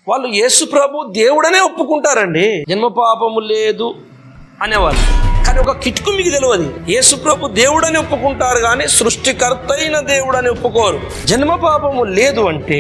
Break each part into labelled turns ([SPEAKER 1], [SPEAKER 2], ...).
[SPEAKER 1] వాళ్ళు యేసు ప్రభు దేవుడనే ఒప్పుకుంటారండి. జన్మ పాపము లేదు అనేవాళ్ళు. కానీ ఒక కిటుకు మీకు తెలియదు, యేసు ప్రభు దేవుడని ఒప్పుకుంటారు కానీ సృష్టికర్త అయిన దేవుడని ఒప్పుకోరు. జన్మ పాపము లేదు అంటే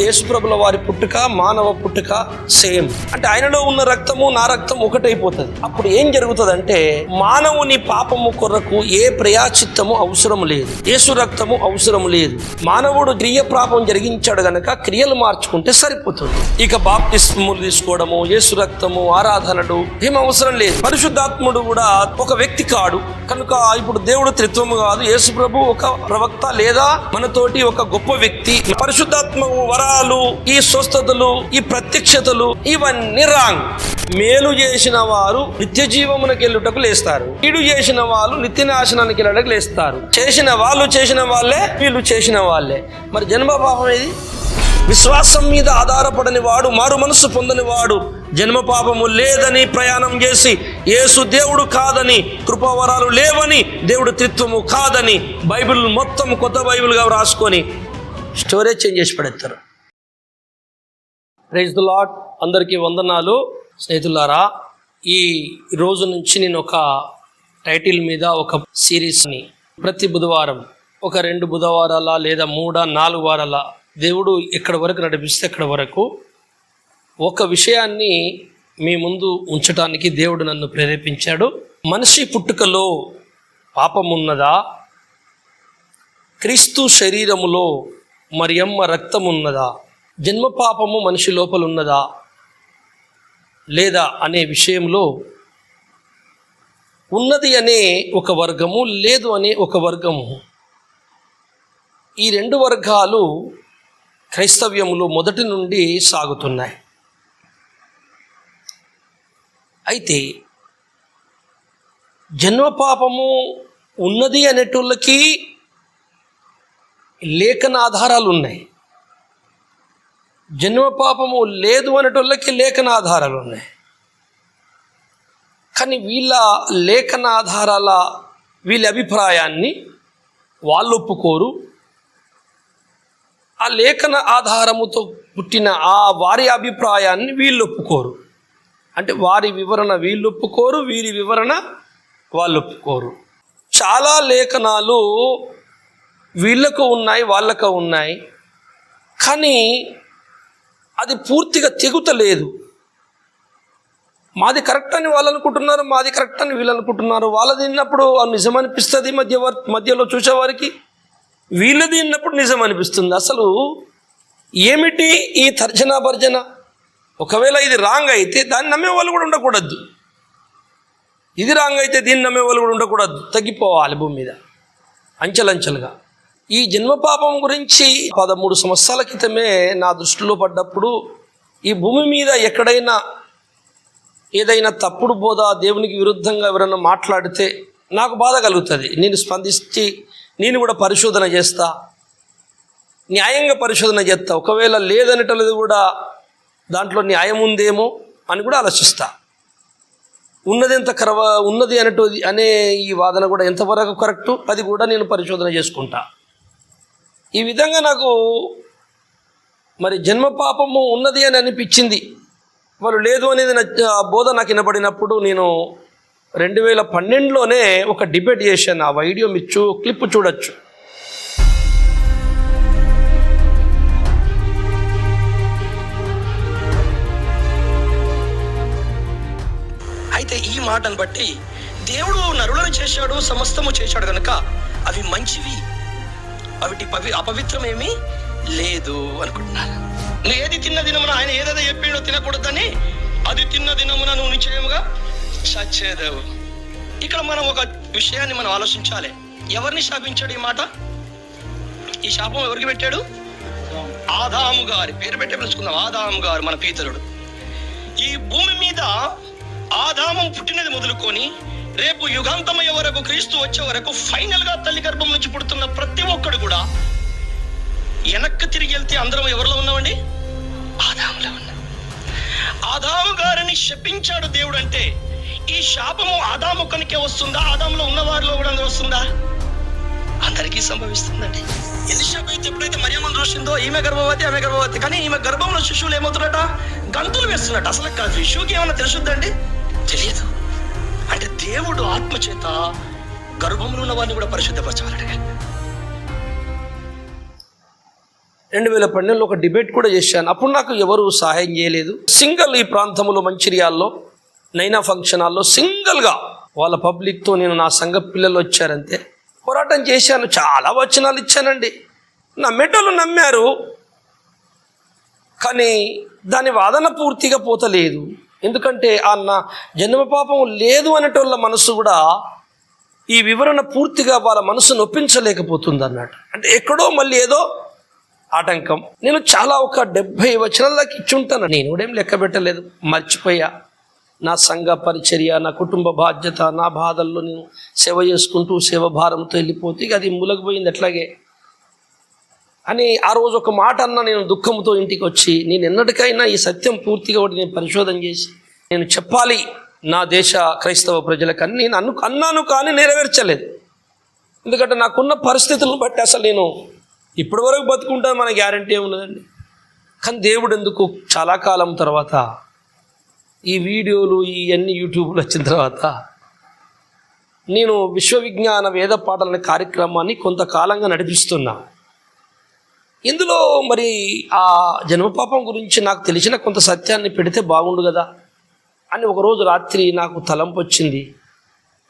[SPEAKER 1] యేసు ప్రభుల వారి పుట్టుక మానవ పుట్టుక సేమ్. అంటే ఆయనలో ఉన్న రక్తము నా రక్తం ఒకటైపోతుంది. అప్పుడు ఏం జరుగుతుంది అంటే మానవుని పాపము కొరకు ఏ ప్రయాచిత్తము అవసరం లేదు, యేసు రక్తము అవసరం లేదు. మానవుడు క్రియ పాపం జరిగించాడు గనక క్రియలు మార్చుకుంటే సరిపోతుంది. ఇక బాప్తిస్మములు తీసుకోవడము, యేసు రక్తము, ఆరాధనలు ఏం అవసరం లేదు. పరిశుద్ధాత్ముడు కూడా ఒక వ్యక్తి కాడు కనుక ఇప్పుడు దేవుడు త్రిత్వము కాదు. యేసు ప్రభు ఒక ప్రవక్త లేదా మనతోటి ఒక గొప్ప వ్యక్తి. పరిశుద్ధాత్మ వరాలు, ఈ స్వస్థతలు, ఈ ప్రత్యక్షతలు ఇవన్నీ రాంగ్. మేలు చేసిన వారు నిత్య జీవమునకు వెళ్ళుటకు లేస్తారు, కీడు చేసిన వాళ్ళు నిత్య నాశనానికి వెళ్ళడానికి లేస్తారు. చేసిన వాళ్ళే వీళ్ళు చేసిన వాళ్ళే. మరి జన్మ పాపం ఏది? విశ్వాసం మీద ఆధారపడని వాడు, మారు మనసు పొందని వాడు జన్మ పాపము లేదని ప్రయాణం చేసి యేసు దేవుడు కాదని, కృపావరాలు లేవని, దేవుడు త్రిత్వము కాదని బైబిల్ మొత్తం కొత్త బైబిల్గా రాసుకొని స్టోరేజ్ చేంజ్ చేసి పడేస్తారు. Praise the lord. అందరికీ వందనాలు. స్నేహితులారా, ఈ రోజు నుంచి నేను ఒక టైటిల్ మీద ఒక సిరీస్ని ప్రతి బుధవారం ఒక 2 బుధవారాల లేదా 3-4 వారాల దేవుడు ఎక్కడి వరకు నడిపిస్తే అక్కడి వరకు ఒక విషయాన్ని మీ ముందు ఉంచడానికి దేవుడు నన్ను ప్రేరేపించాడు. మనిషి పుట్టుకలో పాపమున్నదా? క్రీస్తు శరీరములో మరియమ్మ రక్తమున్నదా? జన్మ పాపము మనిషి లోపల ఉన్నదా లేదా అనే విషయంలో ఉన్నది అనే ఒక వర్గము, లేదు అనే ఒక వర్గము, ఈ 2 వర్గాలు క్రైస్తవ్యములో మొదటి నుండి సాగుతున్నాయి. అయితే జన్మ పాపము ఉన్నది అనేటోళ్ళకి లేఖన ఆధారాలు ఉన్నాయి, జన్మ పాపము లేదు అనేటోళ్ళకి లేఖన ఆధారాలు ఉన్నాయి. కానీ వీళ్ళ లేఖన ఆధారాల వీళ్ళ అభిప్రాయాన్ని వాళ్ళు ఒప్పుకోరు. ఆ లేఖన ఆధారముతో పుట్టిన ఆ వారి అభిప్రాయాన్ని వీళ్ళు ఒప్పుకోరు. అంటే వారి వివరణ వీళ్ళు ఒప్పుకోరు, వీరి వివరణ వాళ్ళు ఒప్పుకోరు. చాలా లేఖనాలు వీళ్ళకు ఉన్నాయి, వాళ్ళకు ఉన్నాయి, కానీ అది పూర్తిగా తెగుతలేదు. మాది కరెక్ట్ అని వాళ్ళు అనుకుంటున్నారు, మాది కరెక్ట్ అని వీళ్ళు అనుకుంటున్నారు. వాళ్ళది విన్నప్పుడు నిజం అనిపిస్తుంది, మధ్యలో చూసేవారికి వీళ్ళది విన్నప్పుడు నిజం అనిపిస్తుంది. అసలు ఏమిటి ఈ తర్జన భర్జన? ఒకవేళ ఇది రాంగ్ అయితే దాన్ని నమ్మే వాళ్ళు కూడా ఉండకూడదు, ఇది రాంగ్ అయితే దీన్ని నమ్మే వాళ్ళు కూడా ఉండకూడదు. తగ్గిపోవాలి భూమి మీద అంచెలంచెలుగా. ఈ జన్మ పాపం గురించి 13 సంవత్సరాల క్రితమే నా దృష్టిలో పడ్డప్పుడు ఈ భూమి మీద ఎక్కడైనా ఏదైనా తప్పుడు బోధ, దేవునికి విరుద్ధంగా ఎవరైనా మాట్లాడితే నాకు బాధ కలుగుతుంది. నేను స్పందించి నేను కూడా పరిశోధన చేస్తా, న్యాయంగా పరిశోధన చేస్తా. ఒకవేళ లేదనేటది కూడా దాంట్లో న్యాయం ఉందేమో అని కూడా ఆలోచిస్తా. ఉన్నది అనేటది అనే ఈ వాదన కూడా ఎంతవరకు కరెక్టు అది కూడా నేను పరిశోధన చేసుకుంటా. ఈ విధంగా నాకు మరి జన్మ పాపము ఉన్నది అని అనిపించింది. వాళ్ళు లేదు అనేది బోధ నాకు వినబడినప్పుడు నేను 2012లోనే ఒక డిబేట్ చేశాను. ఆ వీడియో మీరు క్లిప్ చూడొచ్చు.
[SPEAKER 2] అయితే ఈ మాటను బట్టి దేవుడు నరులను చేశాడు, సమస్తము చేశాడు కనుక అవి మంచివి, అవిటి అపవిత్రమేమీ లేదు అనుకుంటున్నారు. నువ్వు ఏది తిన్న దినమున ఆయన ఏదైతే చెప్పిండో తినకూడదని, అది తిన్న దినమున నువ్వు నిశ్చయముగా చచ్చేదేవు. ఇక్కడ మనం ఒక విషయాన్ని మనం ఆలోచించాలి. ఎవరిని శాపించాడు ఈ మాట? ఈ శాపం ఎవరికి పెట్టాడు? ఆదాము గారి పేరు పెట్టే పిలుచుకుందాం. ఆదాము గారు మన పీతరుడు. ఈ భూమి మీద ఆదాము పుట్టినది మొదలుకొని రేపు యుగాంతమయ్యే వరకు, క్రీస్తు వచ్చే వరకు, ఫైనల్ గా తల్లి గర్భం నుంచి పుడుతున్న ప్రతి ఒక్కడు కూడా వెనక్కి తిరిగి వెళ్తే అందరం ఎవరిలో ఉన్నామండి? ఆదాములో ఉన్నాం. ఆదాము గారిని శపించాడు దేవుడు. అంటే ఈ శాపము ఆదాము ఒక్కనికే వస్తుందా? ఆదాములో ఉన్న వారిలో కూడా వస్తుందా? అందరికీ సంభవిస్తుందండి. ఎలిషాబెత్ ఎప్పుడైతే మరియమ్మను చూసిందో ఈమె గర్భవతి, కానీ ఈమె గర్భంలో శిశువులు ఏమవుతున్నట, గంతులు వేస్తున్నట్టు. అసలు శిశువుకి ఏమన్నా తెలుసుద్దండి? తెలియదు. అంటే దేవుడు ఆత్మచేత గర్భంలో ఉన్న వారిని కూడా పరిశుద్ధపరచాలట.
[SPEAKER 1] 2012లో ఒక డిబేట్ కూడా చేశాను. అప్పుడు నాకు ఎవరు సహాయం చేయలేదు. సింగిల్ ఈ ప్రాంతంలో మంచిర్యాల్లో నైనా ఫంక్షన్ హాల్లో సింగిల్గా వాళ్ళ పబ్లిక్తో నేను, నా సంఘ పిల్లలు వచ్చారంతే పోరాటం చేశాను. చాలా వచనాలు ఇచ్చానండి. నమ్మేటోళ్ళు నమ్మారు, కానీ దాని వాదన పూర్తిగా పోతలేదు. ఎందుకంటే నా జన్మ పాపం లేదు అనేటోళ్ళ మనసు కూడా ఈ వివరణ పూర్తిగా వాళ్ళ మనసు నొప్పించలేకపోతుంది అన్నట్టు. అంటే ఎక్కడో మళ్ళీ ఏదో ఆటంకం. నేను చాలా ఒక 70 వచనాల దాకా ఇచ్చి ఉంటాను. నేను కూడా ఏం లెక్క పెట్టలేదు, మర్చిపోయా. నా సంఘ పరిచర్య, నా కుటుంబ బాధ్యత, నా బాధల్లో నేను సేవ చేసుకుంటూ సేవ భారంతో వెళ్ళిపోతే ఇక అది ములగిపోయింది ఎట్లాగే అని ఆ రోజు ఒక మాట అన్నా. నేను దుఃఖంతో ఇంటికి వచ్చి, నేను ఎన్నటికైనా ఈ సత్యం పూర్తిగా ఒకటి నేను పరిశోధన చేసి నేను చెప్పాలి నా దేశ క్రైస్తవ ప్రజలకని నేను అన్నాను, కానీ నెరవేర్చలేదు. ఎందుకంటే నాకున్న పరిస్థితులను బట్టి అసలు నేను ఇప్పటి వరకు బతుకుంటాను మన గ్యారంటీ ఉన్నదండి. కానీ దేవుడు ఎందుకు చాలా కాలం తర్వాత ఈ వీడియోలు ఇవన్నీ యూట్యూబ్లో వచ్చిన తర్వాత నేను విశ్వవిజ్ఞాన వేద పాటల కార్యక్రమాన్ని కొంతకాలంగా నడిపిస్తున్నా. ఇందులో మరి ఆ జన్మపాపం గురించి నాకు తెలిసిన కొంత సత్యాన్ని పెడితే బాగుండు కదా అని ఒకరోజు రాత్రి నాకు తలంపు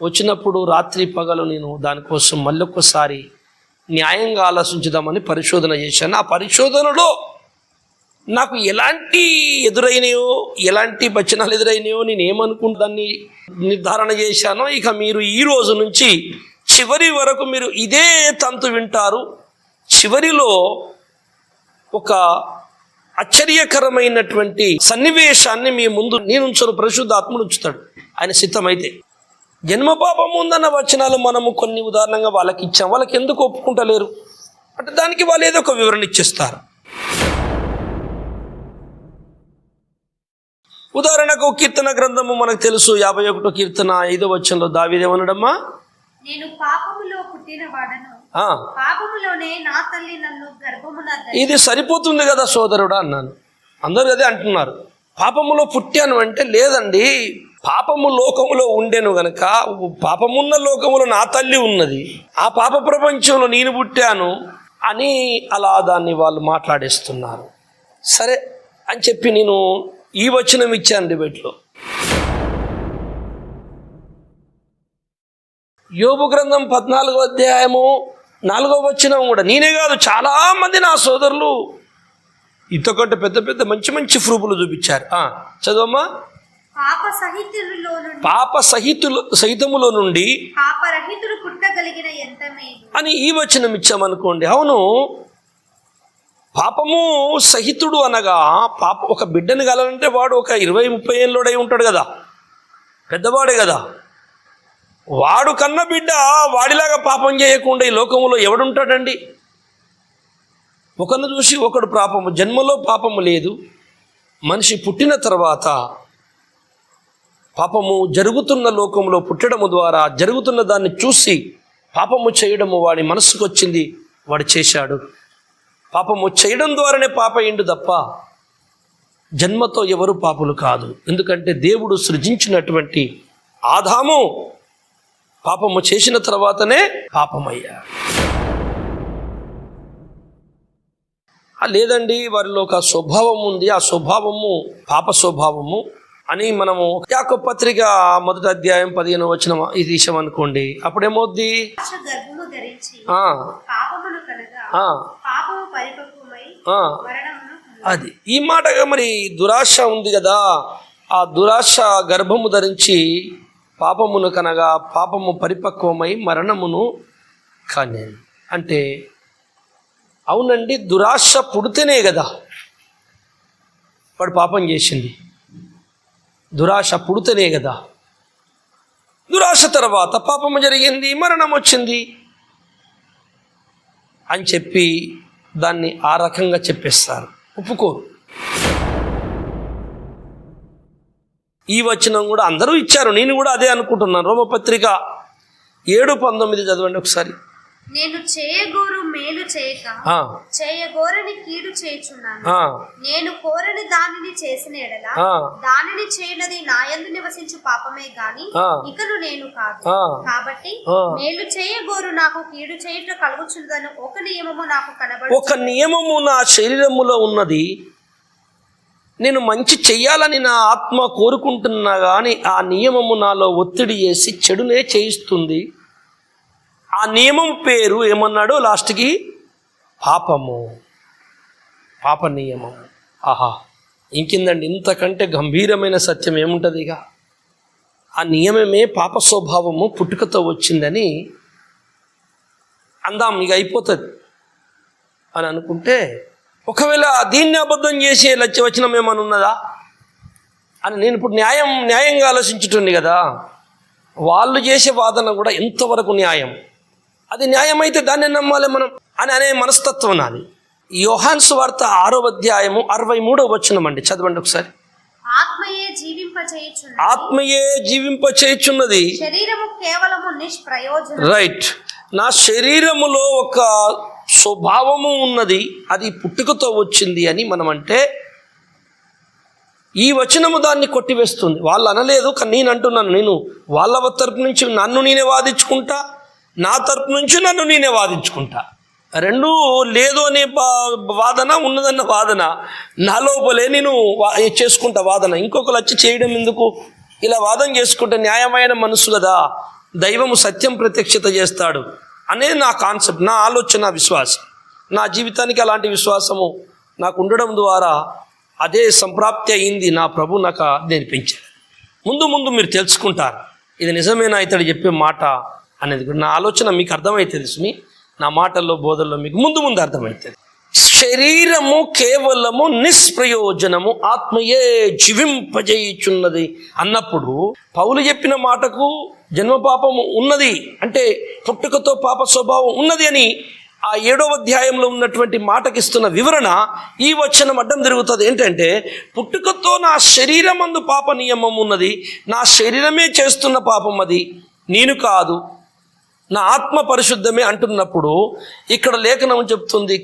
[SPEAKER 1] వచ్చినప్పుడు రాత్రి పగలు నేను దానికోసం మళ్ళొక్కసారి న్యాయంగా ఆలోచించుదామని పరిశోధన చేశాను. ఆ పరిశోధనలో నాకు ఎలాంటి ఎదురైనాయో, ఎలాంటి వచనాలు ఎదురైనాయో, నేను ఏమనుకుంటూ దాన్ని నిర్ధారణ చేశానో ఇక మీరు ఈ రోజు నుంచి చివరి వరకు మీరు ఇదే తంతు వింటారు. చివరిలో ఒక ఆశ్చర్యకరమైనటువంటి సన్నివేశాన్ని మీ ముందు నేనుంచను, పరిశుద్ధాత్ముడు ఉంచుతాడు ఆయన సిద్ధమైతే. జన్మపాపం ఉందన్న వచనాలు మనము కొన్ని ఉదాహరణంగా వాళ్ళకి ఇచ్చాం. వాళ్ళకి ఎందుకు ఒప్పుకుంటలేరు అంటే దానికి వాళ్ళు ఏదో ఒక వివరణ ఇచ్చేస్తారు. ఉదాహరణకు కీర్తన గ్రంథము మనకు తెలుసు, 51వ కీర్తన 5వ వచనంలో దావీదు ఏమన్నాడమ్మా?
[SPEAKER 3] నేను పాపములో పుట్టినవాడను, పాపములోనే నా తల్లి నన్ను గర్భమున.
[SPEAKER 1] ఇది సరిపోతుంది కదా సోదరుడా అన్నాను. అందరూ అదే అంటున్నారు, పాపములో పుట్టాను అంటే. లేదండి, పాపము లోకములో ఉండేను గనక పాపమున్న లోకములో నా తల్లి ఉన్నది, ఆ పాప ప్రపంచంలో నేను పుట్టాను అని అలా దాన్ని వాళ్ళు మాట్లాడేస్తున్నారు. సరే అని చెప్పి నేను ఈ వచనం ఇచ్చాను డిబేట్లో. యోబు గ్రంథం 14వ అధ్యాయము 4వ వచనం కూడా నేనే కాదు, చాలా మంది నా సోదరులు ఇంతకంటే పెద్ద పెద్ద మంచి మంచి ప్రూఫ్లు చూపించారు. చదవమ్మా. పాప సహితములో నుండి
[SPEAKER 3] పాపరహితుడు పుట్టగలిగిన ఎంత మేలు
[SPEAKER 1] అని ఈ వచనం ఇచ్చామనుకోండి. అవును, పాపము సహితుడు అనగా ఒక బిడ్డని కలాలంటే వాడు ఒక 20-30 ఏళ్ళోడై ఉంటాడు కదా, పెద్దవాడే కదా. వాడు కన్న బిడ్డ వాడిలాగా పాపం చేయకుండా ఈ లోకములో ఎవడుంటాడండి? ఒకరిని చూసి ఒకడు పాపము, జన్మలో పాపము లేదు, మనిషి పుట్టిన తర్వాత పాపము జరుగుతున్న లోకంలో పుట్టడము ద్వారా జరుగుతున్న దాన్ని చూసి పాపము చేయడము వాడి మనసుకు వచ్చింది, వాడు చేశాడు. పాపము చేయడం ద్వారానే పాప అయిండు తప్ప జన్మతో ఎవరు పాపులు కాదు. ఎందుకంటే దేవుడు సృజించినటువంటి ఆదాము పాపము చేసిన తర్వాతనే పాపమయ్యాడు. లేదండి, వారిలో ఒక స్వభావం ఉంది, ఆ స్వభావము పాప స్వభావము అని మనము యాకోబు పత్రిక 1వ అధ్యాయం 15వ వచనం ఇది తీసామనుకోండి. అప్పుడేమవుద్ది? అది ఈ మాటగా మరి దురాశ ఉంది కదా, ఆ దురాశ గర్భము ధరించి పాపమును కనగా పాపము పరిపక్వమై మరణమును కనే. అంటే అవునండి, దురాశ పుడితేనే కదా వాడు పాపం చేసింది. దురాశ పుడితేనే కదా. దురాశ తర్వాత పాపము జరిగింది, మరణం వచ్చింది అని చెప్పి దాన్ని ఆ రకంగా చెప్పేస్తారు, ఒప్పుకోరు. ఈ వచనం కూడా అందరూ ఇచ్చారు, నేను కూడా అదే అనుకుంటున్నాను. రోమపత్రిక 7:19 చదవండి ఒకసారి.
[SPEAKER 3] నేను చేయగోరు మేలు చేయక
[SPEAKER 1] ఆ,
[SPEAKER 3] చేయగోరని కీడు చేయుచున్నాను.
[SPEAKER 1] ఆ,
[SPEAKER 3] నేను కోరని దానిని చేసిన ఎడల
[SPEAKER 1] ఆ.
[SPEAKER 3] దానిని చేయనది నా యందు నివసించు పాపమే గాని
[SPEAKER 1] ఆ.
[SPEAKER 3] ఇకను నేను కాదు.
[SPEAKER 1] ఆ.
[SPEAKER 3] కాబట్టి
[SPEAKER 1] ఆ.
[SPEAKER 3] మేలు చేయగోరు నాకు కీడు చేయుట కలుగుచున్నదని ఒక నియమము నాకు కనబడు.
[SPEAKER 1] ఒక నియమము నా శరీరములో ఉన్నది, నేను మంచి చెయ్యాలని నా ఆత్మ కోరుకుంటున్నా కానీ ఆ నియమము నాలో ఒత్తిడి చేసి చెడునే చేయిస్తుంది. ఆ నియమం పేరు ఏమన్నాడు లాస్ట్కి? పాపము. పాప నియమం. ఆహా, ఇంకిందండి, ఇంతకంటే గంభీరమైన సత్యం ఏముంటుంది? ఇక ఆ నియమమే పాప స్వభావము పుట్టుకతో వచ్చిందని అందాం, ఇక అయిపోతుంది అని అనుకుంటే, ఒకవేళ దీన్ని అబద్ధం చేసే వచనం ఏమైనా ఉన్నదా అని నేను ఇప్పుడు న్యాయంగా ఆలోచించుతుంది కదా. వాళ్ళు చేసే వాదన కూడా ఎంతవరకు న్యాయం, అది న్యాయమైతే దాన్ని నమ్మాలి మనం అని అనే మనస్తత్వం నాది. యోహాను సువార్త 6వ అధ్యాయము 63వ వచనం అండి, చదవండి ఒకసారి.
[SPEAKER 3] ఆత్మయే జీవింపచేయుచున్నది,
[SPEAKER 1] ఆత్మయే జీవింపచేయుచున్నది,
[SPEAKER 3] శరీరము కేవలము నిష్ప్రయోజనం.
[SPEAKER 1] రైట్. నా శరీరములో ఒక స్వభావము ఉన్నది, అది పుట్టుకతో వచ్చింది అని మనం అంటే ఈ వచనము దాన్ని కొట్టివేస్తుంది. వాళ్ళు అనలేదు కానీ నేను అంటున్నాను. నేను వాళ్ళ తరపు నుంచి నన్ను నేనే వాదించుకుంటా, నా తరపు నుంచి నన్ను నేనే వాదించుకుంటా. రెండూ లేదు అనే వాదన, ఉన్నదన్న వాదన నా లోపలే నేను చేసుకుంటా వాదన. ఇంకొకరు వచ్చి చేయడం ఎందుకు? ఇలా వాదన చేసుకుంటే న్యాయమైన మనసు కదా, దైవము సత్యం ప్రత్యక్షత చేస్తాడు అనేది నా కాన్సెప్ట్, నా ఆలోచన, విశ్వాసం. నా జీవితానికి అలాంటి విశ్వాసము నాకు ఉండడం ద్వారా అదే సంప్రాప్తి అయింది. నా ప్రభు నాకు నేర్పించాడు. ముందు ముందు మీరు తెలుసుకుంటారు ఇది నిజమేనా ఇతడు చెప్పే మాట అనేది. నా ఆలోచన మీకు అర్థమవుతుంది సుమి, నా మాటల్లో బోధల్లో మీకు ముందు ముందు అర్థమవుతుంది. శరీరము కేవలము నిష్ప్రయోజనము, ఆత్మయే జీవింపజేయుచున్నది అన్నప్పుడు పౌలు చెప్పిన మాటకు జన్మ పాపము ఉన్నది అంటే పుట్టుకతో పాప స్వభావం ఉన్నది అని ఆ 7వ అధ్యాయంలో ఉన్నటువంటి మాటకిస్తున్న వివరణ ఈ వచనం అడ్డం తిరుగుతుంది. ఏంటంటే పుట్టుకతో నా శరీరమందు పాప నియమం ఉన్నది, నా శరీరమే చేస్తున్న పాపం, అది నేను కాదు, నా ఆత్మ పరిశుద్ధమే అంటున్నప్పుడు ఇక్కడ లేఖనం చెప్తుంది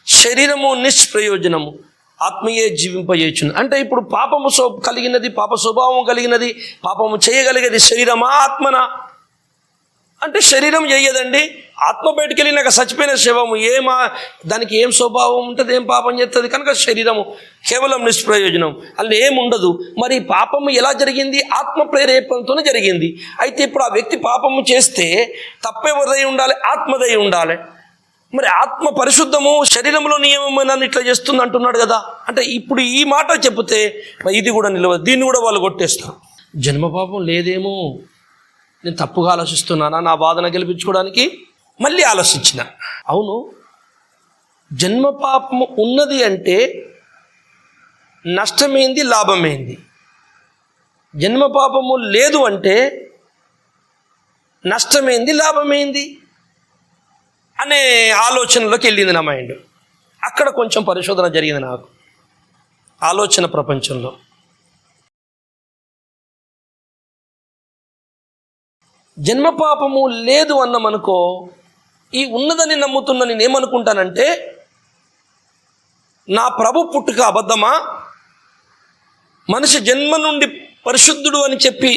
[SPEAKER 1] శరీరము నిష్ప్రయోజనము, ఆత్మయే జీవింపజేయుచున్నది. అంటే ఇప్పుడు పాపము కలిగినది, పాప స్వభావం కలిగినది, పాపము చేయగలిగేది శరీరమా ఆత్మనా అంటే శరీరం చెయ్యదండి. ఆత్మ బయటికి వెళ్ళినాక చచ్చిపోయిన శవము దానికి ఏం స్వభావం ఉంటుంది, ఏం పాపం చేస్తుంది? కనుక శరీరము కేవలం నిష్ప్రయోజనం, అలా ఏముండదు. మరి పాపము ఎలా జరిగింది? ఆత్మ ప్రేరేపణతోనే జరిగింది. అయితే ఇప్పుడు ఆ వ్యక్తి పాపము చేస్తే తప్పెవరిదై ఉండాలి? ఆత్మదై ఉండాలి. మరి ఆత్మ పరిశుద్ధము, శరీరంలో నియమం నన్ను ఇట్లా చేస్తుంది అంటున్నాడు కదా. అంటే ఇప్పుడు ఈ మాట చెప్తే ఇది కూడా నిలవదు, దీన్ని కూడా వాళ్ళు కొట్టేస్తారు. జన్మపాపం లేదేమో, నేను తప్పుగా ఆలోచిస్తున్నానా నా వాదన గెలిపించుకోవడానికి? మళ్ళీ ఆలోచించిన, అవును, జన్మపాపము ఉన్నది అంటే నష్టమైంది, లాభమైంది. జన్మపాపము లేదు అంటే నష్టమైంది, లాభమైంది అనే ఆలోచనలోకి వెళ్ళింది నా మైండ్. అక్కడ కొంచెం పరిశోధన జరిగింది నాకు ఆలోచన ప్రపంచంలో. జన్మపాపము లేదు అన్నమనుకో, ఈ ఉన్నదని నమ్ముతున్న నేనేమనుకుంటానంటే నా ప్రభు పుట్టుక అబద్ధమా? మనిషి జన్మ నుండి పరిశుద్ధుడు అని చెప్పి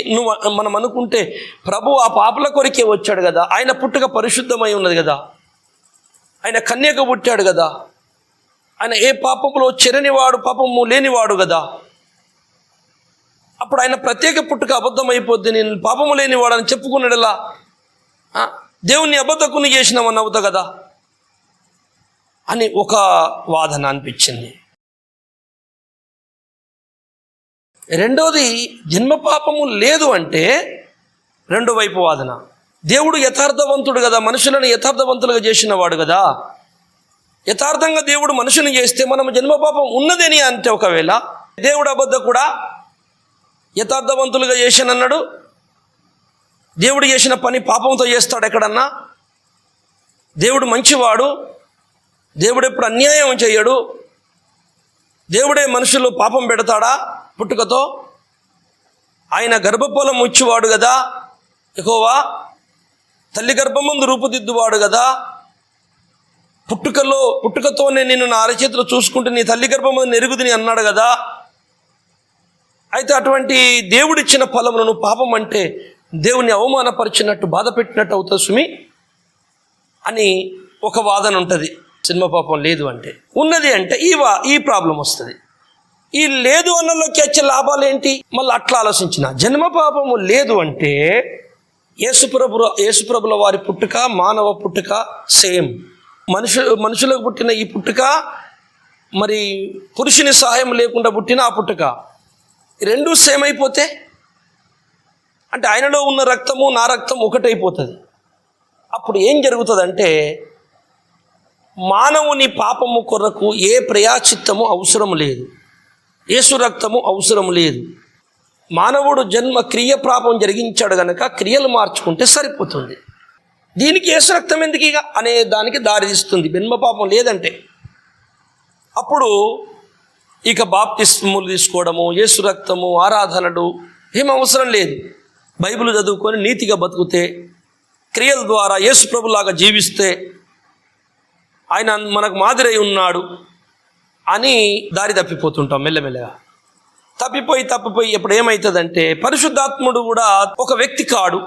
[SPEAKER 1] మనం అనుకుంటే ప్రభు ఆ పాపల కొరికే వచ్చాడు కదా, ఆయన పుట్టుక పరిశుద్ధమై ఉన్నది కదా, ఆయన కన్యక పుట్టాడు కదా, ఆయన ఏ పాపములో చెరనివాడు, పాపము లేనివాడు కదా. అప్పుడు ఆయన ప్రత్యేక పుట్టుక అబద్ధం అయిపోద్ది. నేను పాపము లేనివాడని చెప్పుకున్నాడలా దేవుణ్ణి అబద్ధకుని చేసినామని అవుతా కదా అని ఒక వాదన అనిపించింది. రెండోది, జన్మపాపము లేదు అంటే రెండో వైపు వాదన. దేవుడు యథార్థవంతుడు కదా, మనుషులను యథార్థవంతులుగా చేసిన వాడు కదా. యథార్థంగా దేవుడు మనుషుని చేస్తే మనం జన్మపాపం ఉన్నదని అంటే ఒకవేళ దేవుడు అబద్ధ కూడా యథార్థవంతులుగా చేశానన్నాడు. దేవుడు చేసిన పని పాపంతో చేస్తాడు ఎక్కడన్నా? దేవుడు మంచివాడు, దేవుడు ఎప్పుడు అన్యాయం చేయడు. దేవుడే మనుషులు పాపం పెడతాడా పుట్టుకతో? ఆయన గర్భఫలం ఇచ్చేవాడు కదా, యెహోవా తల్లి గర్భమందు రూపుదిద్దువాడు కదా. పుట్టుకతోనే నిన్ను నా అరచేతిలో చూసుకుంటే నీ తల్లి గర్భం నెరుగుదని అన్నాడు కదా. అయితే అటువంటి దేవుడిచ్చిన ఫలములను పాపం అంటే దేవుని అవమానపరిచినట్టు బాధ పెట్టినట్టు అవుతుంది సుమి అని ఒక వాదన ఉంటుంది. జన్మ పాపం లేదు అంటే, ఉన్నది అంటే ఈ ప్రాబ్లం వస్తుంది. ఈ లేదు అన్నలోకి వచ్చే లాభాలు ఏంటి? మళ్ళీ అట్లా ఆలోచించిన జన్మ పాపము లేదు అంటే యేసుప్రభుల వారి పుట్టుక మానవ పుట్టుక సేమ్. మనుషులకు పుట్టిన ఈ పుట్టుక మరి పురుషుని సహాయం లేకుండా పుట్టిన ఆ పుట్టుక రెండూ సేమ్ అయిపోతే అంటే ఆయనలో ఉన్న రక్తము నా రక్తం ఒకటైపోతుంది. అప్పుడు ఏం జరుగుతుందంటే మానవుని పాపము కొరకు ఏ ప్రయాచిత్తము అవసరం లేదు, యేసు రక్తము అవసరం లేదు. మానవుడు జన్మ క్రియ పాపం జరిగించాడు కనుక క్రియలు మార్చుకుంటే సరిపోతుంది. దీనికి యేసు రక్తం ఎందుకు ఇక అనే దానికి దారి తీస్తుంది జన్మ పాపం లేదంటే. అప్పుడు ఇక బాప్తిస్మములు తీసుకోవడము, యేసు రక్తము, ఆరాధనలు ఏం అవసరం లేదు. బైబిల్ చదువుకొని నీతిగా బతుకుతే, క్రియల ద్వారా యేసు ప్రభులాగా జీవిస్తే, ఆయన మనకు మాదిరై ఉన్నాడు అని దారి తప్పిపోతుంటాం. మెల్లమెల్లగా తప్పిపోయి ఎప్పుడు ఏమవుతుందంటే పరిశుద్ధాత్ముడు కూడా ఒక వ్యక్తి కాడు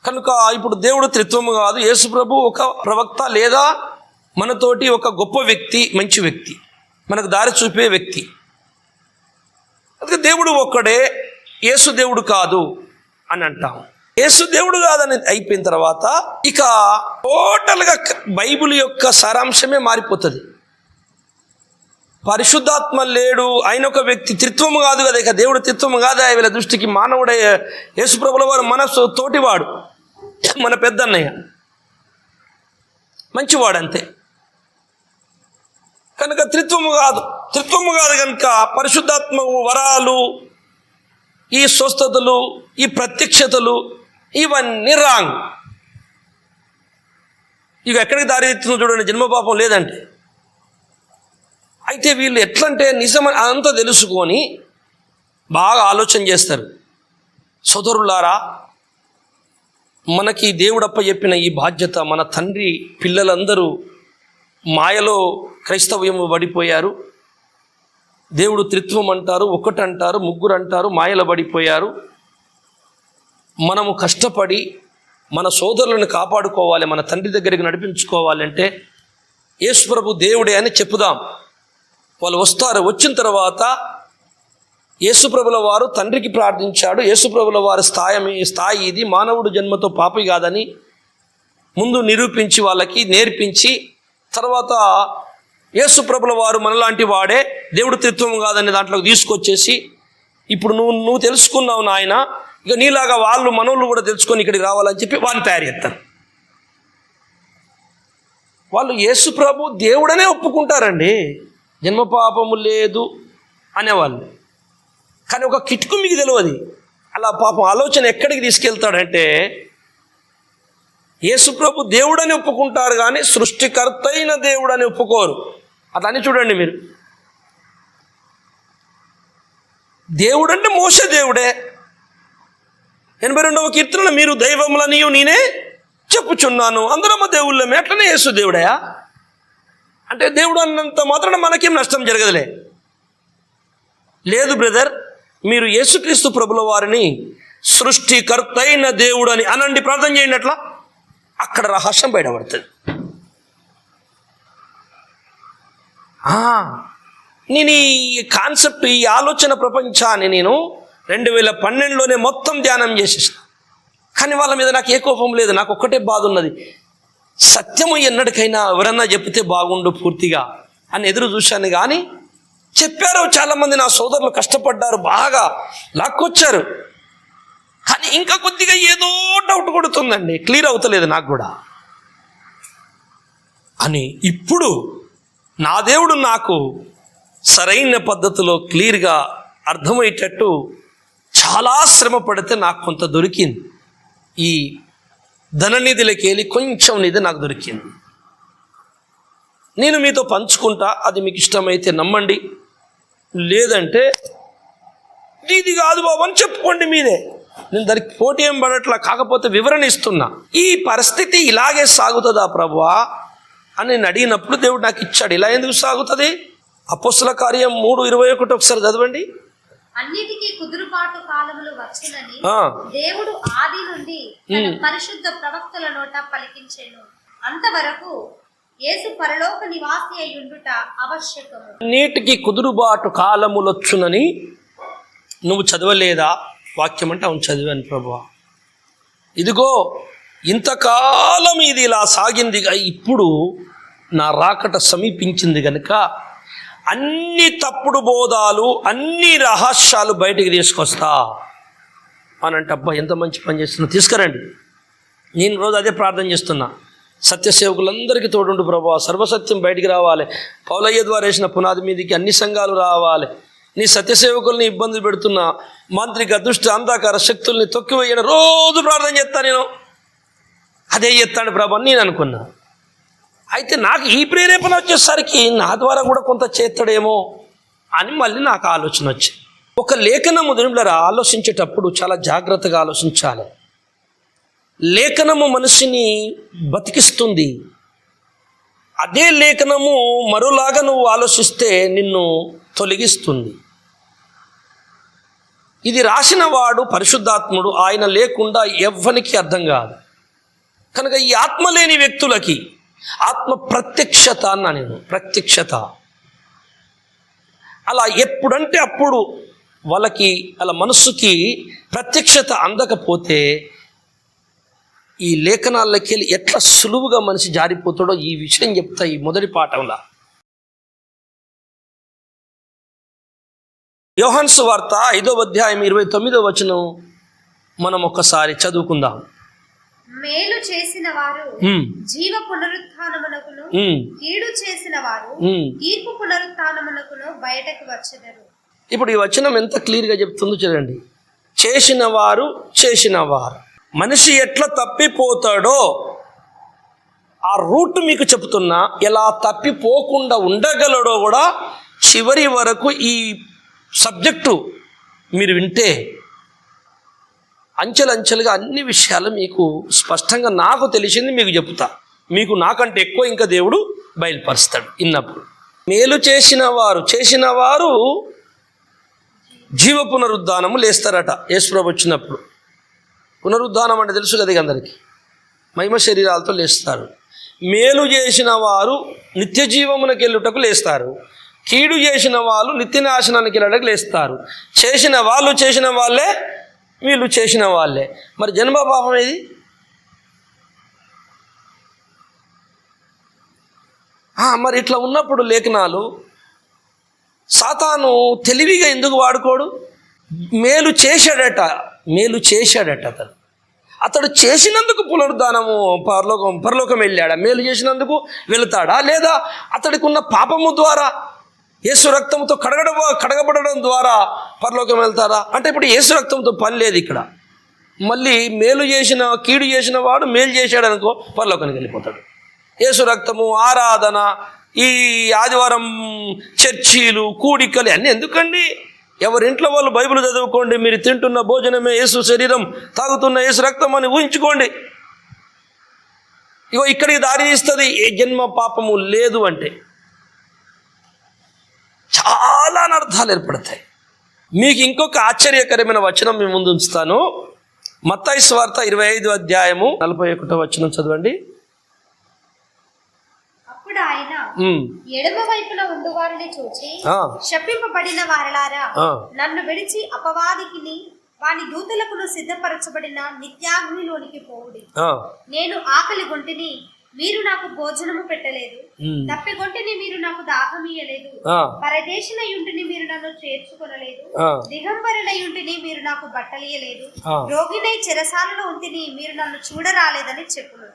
[SPEAKER 1] కనుక ఇప్పుడు దేవుడు త్రిత్వము కాదు. యేసు ప్రభు ఒక ప్రవక్త లేదా మనతోటి ఒక గొప్ప వ్యక్తి, మంచి వ్యక్తి, మనకు దారి చూపే వ్యక్తి. అందుకే దేవుడు ఒక్కడే, యేసు దేవుడు కాదు అని అంటాం. యేసు దేవుడు కాదని అయిపోయిన తర్వాత ఇక టోటల్గా బైబిల్ యొక్క సారాంశమే మారిపోతుంది. పరిశుద్ధాత్మ లేడు, ఆయన ఒక వ్యక్తి, త్రిత్వము కాదు కదా. ఇక దేవుడు త్రిత్వము కాదా వీళ్ళ దృష్టికి? మానవుడే. యేసుప్రభుల వారు మన తోటివాడు, మన పెద్దన్నయ్య, మంచివాడు అంతే. కనుక త్రిత్వము కాదు కనుక పరిశుద్ధాత్మ వరాలు, ఈ స్వస్థతలు, ఈ ప్రత్యక్షతలు ఇవన్నీ రాంగ్. ఇక ఎక్కడికి దారి తీస్తుందో చూడండి, జన్మపాపం లేదంటే. అయితే వీళ్ళు ఎట్లంటే నిజమని అదంతా తెలుసుకొని బాగా ఆలోచన చేస్తారు. సోదరులారా, మనకి దేవుడప్ప చెప్పిన ఈ బాధ్యత, మన తండ్రి పిల్లలందరూ మాయలో క్రైస్తవ్యము పడిపోయారు. దేవుడు త్రిత్వం అంటారు, ఒకటి అంటారు, ముగ్గురు అంటారు, మాయలో పడిపోయారు. మనము కష్టపడి మన సోదరులను కాపాడుకోవాలి, మన తండ్రి దగ్గరికి నడిపించుకోవాలంటే యేసుప్రభు దేవుడే అని చెప్పుదాం. వాళ్ళు వస్తారు. వచ్చిన తర్వాత యేసుప్రభుల వారు తండ్రికి ప్రార్థించాడు. యేసుప్రభుల వారి స్థాయి ఇది, మానవుడు జన్మతో పాపి కాదని ముందు నిరూపించి వాళ్ళకి నేర్పించి, తర్వాత యేసుప్రభుల వారు మనలాంటి వాడే, దేవుడు త్రిత్వం కాదని దాంట్లోకి తీసుకొచ్చేసి ఇప్పుడు నువ్వు తెలుసుకున్నావు నాయన, ఇక నీలాగా వాళ్ళు మనోళ్ళు కూడా తెలుసుకొని ఇక్కడికి రావాలని చెప్పి వారిని తయారు చేస్తారు. వాళ్ళు యేసుప్రభు దేవుడనే ఒప్పుకుంటారండి, జన్మపాపము లేదు అనేవాళ్ళు. కానీ ఒక కిటుకు మీకు తెలియదు. అలా పాపం ఆలోచన ఎక్కడికి తీసుకెళ్తాడంటే యేసుప్రభు దేవుడని ఒప్పుకుంటారు కానీ సృష్టికర్త అయిన దేవుడని ఒప్పుకోరు. అట్లని చూడండి మీరు. దేవుడంటే మోసే దేవుడే. 82వ కీర్తనలో మీరు దైవములనియు నేనే చెప్పుచున్నాను, అందరమ్మ దేవుళ్ళమే. అట్లనే యేసు దేవుడయా అంటే దేవుడు అన్నంత మాత్రాన మనకేం నష్టం జరగదులే. లేదు బ్రదర్, మీరు యేసుక్రీస్తు ప్రభుల వారిని సృష్టికర్త అయిన దేవుడు అని అనండి, ప్రార్థన చేయండి. అట్లా అక్కడ రహస్యం బయటపడుతుంది. నేను ఈ కాన్సెప్ట్, ఈ ఆలోచన ప్రపంచాన్ని నేను 2012లోనే మొత్తం ధ్యానం చేసేసిన. కానీ వాళ్ళ మీద నాకు ఏ కోపం లేదు. నాకు ఒక్కటే బాధ ఉన్నది, సత్యము ఎన్నటికైనా ఎవరన్నా చెప్తే బాగుండు పూర్తిగా అని ఎదురు చూశాను. కానీ చెప్పారు చాలామంది, నా సోదరులు కష్టపడ్డారు, బాగా లాక్కొచ్చారు. కానీ ఇంకా కొద్దిగా ఏదో డౌట్ కొడుతుందండి, క్లియర్ అవుతలేదు నాకు కూడా అని. ఇప్పుడు నా దేవుడు నాకు సరైన పద్ధతిలో క్లియర్గా అర్థమయ్యేటట్టు చాలా శ్రమ పడితే నాకు కొంత దొరికింది. ఈ ధననిధిలోకి వెళ్ళి కొంచెం నిధి నాకు దొరికింది. నేను మీతో పంచుకుంటా, అది మీకు ఇష్టమైతే నమ్మండి, లేదంటే ఇది కాదు బాబు అని చెప్పుకోండి మీరే. నేను దానికి పోటీ ఏం పడట్లా, కాకపోతే వివరణ ఇస్తున్నా. ఈ పరిస్థితి ఇలాగే సాగుతుందా ప్రభువా అని నేను అడిగినప్పుడు దేవుడు నాకు ఇచ్చాడు. ఇలా ఎందుకు సాగుతుంది? అపోస్తల కార్యం 3:21 ఒకసారి చదవండి.
[SPEAKER 3] అన్నిటికీ కుదురుబాటు కాలములు వచ్చునని దేవుడు ఆది నుండి తన పరిశుద్ధ ప్రవక్తల నోట పలికించెను. అంతవరకు యేసు పరలోక నివాసి అయ్యుండుట ఆవశ్యకము.
[SPEAKER 1] అన్నిటికీ కుదురుబాటు కాలములొచ్చునని నువ్వు చదవలేదా? వాక్యం అంటే అవును చదివాను ప్రభువా. ఇదిగో ఇంతకాలం ఇది ఇలా సాగింది, ఇప్పుడు నా రాకట సమీపించింది కనుక అన్ని తప్పుడు బోధాలు, అన్ని రహస్యాలు బయటికి తీసుకొస్తా అని అంటే, అబ్బా ఎంత మంచి పని చేస్తున్నా, తీసుకురండి. నేను రోజు అదే ప్రార్థన చేస్తున్నా. సత్యసేవకులందరికీ తోడుండు ప్రభువా, సర్వసత్యం బయటికి రావాలి. పౌలయ్య ద్వారా వేసిన పునాది మీదకి అన్ని సంఘాలు రావాలి. నీ సత్యసేవకుల్ని ఇబ్బందులు పెడుతున్నా మాంత్రిక దుష్ట అంధకార శక్తుల్ని తొక్కివేయడం రోజు ప్రార్థన చేస్తాను. నేను అదే చేస్తాను ప్రభు అని నేను అనుకున్నా. అయితే నాకు ఈ ప్రేరేపణ వచ్చేసరికి నా ద్వారా కూడా కొంత చేస్తాడేమో అని మళ్ళీ నాకు ఆలోచన వచ్చింది. ఒక లేఖనము దినులరా ఆలోచించేటప్పుడు చాలా జాగ్రత్తగా ఆలోచించాలి. లేఖనము మనిషిని బతికిస్తుంది. అదే లేఖనము మరోలాగా నువ్వు ఆలోచిస్తే నిన్ను తొలగిస్తుంది. ఇది రాసిన వాడు పరిశుద్ధాత్ముడు, ఆయన లేకుండా ఎవ్వనికి అర్థం కాదు. కనుక ఈ ఆత్మ లేని వ్యక్తులకి ఆత్మ ప్రత్యక్షత అన్నా నేను, ప్రత్యక్షత అలా ఎప్పుడంటే అప్పుడు వాళ్ళకి అలా మనస్సుకి ప్రత్యక్షత అందకపోతే ఈ లేఖనాల్లోకి వెళ్ళి ఎట్లా సులువుగా మనిషి జారిపోతాడో ఈ విషయం చెప్తా ఈ మొదటి పాఠంలో. యోహాను సువార్త 5వ అధ్యాయం 29వ వచనం మనం ఒక్కసారి చదువుకుందాం.
[SPEAKER 3] మేలు చేసిన వారు జీవ పునరుత్థానమునకును, కీడు చేసిన వారు తీర్పు పునరుత్థానమునకును బయటకు వచ్చెదరు. ఇప్పుడు ఈ వచనం ఎంత క్లియర్గా చెప్తుందో చూడండి. చేసిన వారు మనిషి ఎట్లా తప్పిపోతాడో ఆ రూట్ మీకు చెప్తున్నా. ఎలా తప్పిపోకుండా ఉండగలడో కూడా చివరి వరకు ఈ సబ్జెక్టు మీరు వింటే అంచెలంచెలుగా అన్ని విషయాలు మీకు స్పష్టంగా నాకు తెలిసింది మీకు చెప్తా. మీకు నాకంటే ఎక్కువ ఇంకా దేవుడు బయలుపరుస్తాడు ఇన్నప్పుడు. మేలు చేసిన వారు జీవ పునరుద్ధానము లేస్తారట యేసుప్రభు వచ్చినప్పుడు. పునరుద్ధానం అంటే తెలుసు కదా అందరికీ, మహిమ శరీరాలతో లేస్తారు. మేలు చేసిన వారు నిత్య జీవమునకు వెళ్ళుటకు లేస్తారు. కీడు చేసిన వాళ్ళు నిత్య నాశనానికి వెళ్ళడానికి లేస్తారు. చేసిన వాళ్ళే వీళ్ళు చేసిన వాళ్ళే. మరి జన్మ పాపం ఏది? మరి ఇట్లా ఉన్నప్పుడు లేఖనాలు సాతాను తెలివిగా ఎందుకు వాడుకోడు? మేలు చేశాడట అతడు చేసినందుకు పునరుద్ధానము పరలోకం వెళ్ళాడా? మేలు చేసినందుకు వెళతాడా? లేదా అతడికి ఉన్న పాపము ద్వారా యేసు రక్తంతో కడగబడడం ద్వారా పరలోకం వెళ్తారా? అంటే ఇప్పుడు యేసు రక్తంతో పని లేదు ఇక్కడ. మళ్ళీ కీడు చేసిన వాడు మేలు చేశాడు అనుకో, పరలోకానికి వెళ్ళిపోతాడు. యేసు రక్తము, ఆరాధన, ఈ ఆదివారం చర్చీలు, కూడికలు అన్నీ ఎందుకండి? ఎవరింట్లో వాళ్ళు బైబిల్ చదువుకోండి. మీరు తింటున్న భోజనమే యేసు శరీరం, తాగుతున్న యేసు రక్తం అని ఊహించుకోండి. ఇగో ఇక్కడికి దారి తీస్తుంది ఏ జన్మ పాపము లేదు అంటే. చాలా అనర్థాలు ఏర్పడతాయి. మీకు ఇంకొక ఆశ్చర్యకరమైన వచనం మీ ముందు ఉంచుతాను. మత్తయి సువార్త 25వ అధ్యాయము 41వ వచనం చదవండి. అప్పుడు ఆయన ఎడమ వైపున ఉండువారిని చూచి, శపింపబడిన వారలారా, నన్ను విడిచి అపవాదికిని వాని దూతలకును సిద్ధపరచబడిన నిత్యాగ్నిలోనికి పోవుడి. నేను ఆకలి గొంటిని, మీరు నాకు భోజనము పెట్టలేదు. తప్పిగొంటిని, మీరు నాకు దాహమీయలేదు. పరదేశినయుంటిని, మీరు నన్ను చేర్చుకొనలేదు. దిగంబరునయుంటిని, మీరు నాకు బట్టలియలేదు. రోగినై చెరసాలలో ఉంటిని, మీరు నన్ను చూడరాలేదని చెప్పును.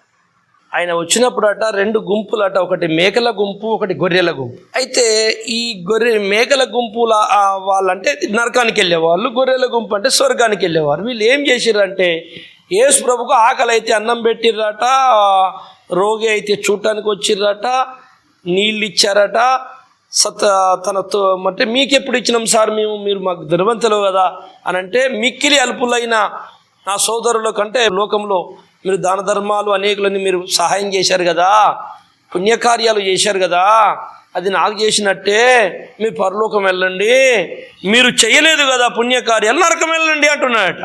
[SPEAKER 3] ఆయన వచ్చినప్పుడట 2 గుంపులట, ఒకటి మేకల గుంపు, ఒకటి గొర్రెల గుంపు. అయితే ఈ మేకల గుంపుల వాళ్ళంటే నరకానికి వెళ్ళేవాళ్ళు, గొర్రెల గుంపు అంటే స్వర్గానికి వెళ్ళేవారు. వీళ్ళు ఏం చేసిర్రంటే యేసు ప్రభుకు ఆకలి అయితే అన్నం పెట్టిర్రట, రోగి అయితే చూడటానికి వచ్చిర్రట, నీళ్ళు ఇచ్చారట,
[SPEAKER 1] తనతో అంటే మీకు ఎప్పుడు ఇచ్చినాం సార్ మీరు మాకు ధనవంతులు కదా అని అంటే, మిక్కిలి అల్పులైన నా సోదరుల కంటే లోకంలో మీరు దాన ధర్మాలు అనేకులని మీరు సహాయం చేశారు కదా, పుణ్యకార్యాలు చేశారు కదా, అది నాకు చేసినట్టే మీరు పరలోకం వెళ్ళండి, మీరు చేయలేదు కదా పుణ్యకార్యాలు నరకం వెళ్ళండి అంటున్నాడట.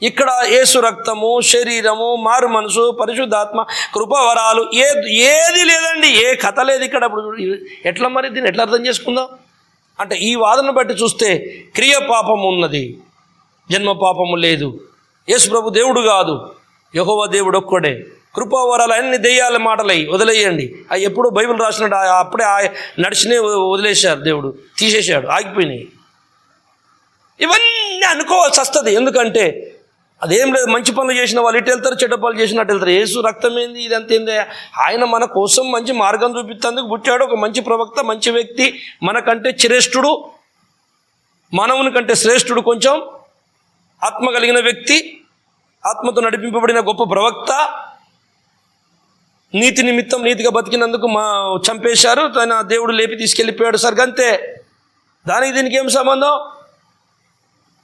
[SPEAKER 1] ఇక్కడ యేసు రక్తము, శరీరము, మారు మనసు, పరిశుద్ధాత్మ, కృపావరాలు ఏది లేదండి, ఏ కథ లేదు ఇక్కడ. అప్పుడు ఎట్లా మరి దీన్ని ఎట్లా అర్థం చేసుకుందాం అంటే, ఈ వాదన బట్టి చూస్తే క్రియ పాపము ఉన్నది, జన్మ పాపము లేదు. యేసు ప్రభు దేవుడు కాదు, యెహోవా దేవుడు ఒక్కడే. కృపావరాలు అన్ని దెయ్యాల మాటలై వదిలేయండి. అవి ఎప్పుడూ బైబిల్ రాసినట్టు అప్పుడే నడిచినే వదిలేశారు, దేవుడు తీసేశాడు, ఆగిపోయినాయి. ఇవన్నీ అనుకోవాల్సి వస్తుంది. ఎందుకంటే అదేం లేదు, మంచి పనులు చేసిన వాళ్ళు ఇటు వెళ్తారు, చెడ్డ పనులు చేసినట్టు వెళ్తారు. యేసు రక్తం ఏంది, ఇదంతా ఏంది? ఆయన మన కోసం మంచి మార్గం చూపిస్తేందుకు పుట్టాడు. ఒక మంచి ప్రవక్త, మంచి వ్యక్తి, మనకంటే శ్రేష్ఠుడు, మానవుని కంటే శ్రేష్ఠుడు, కొంచెం ఆత్మ కలిగిన వ్యక్తి, ఆత్మతో నడిపింపబడిన గొప్ప ప్రవక్త. నీతి నిమిత్తం నీతిగా బతికినందుకు చంపేశారు, తన దేవుడు లేపి తీసుకెళ్ళిపోయాడు సార్, అంతే. దానికి దీనికి ఏం సంబంధం?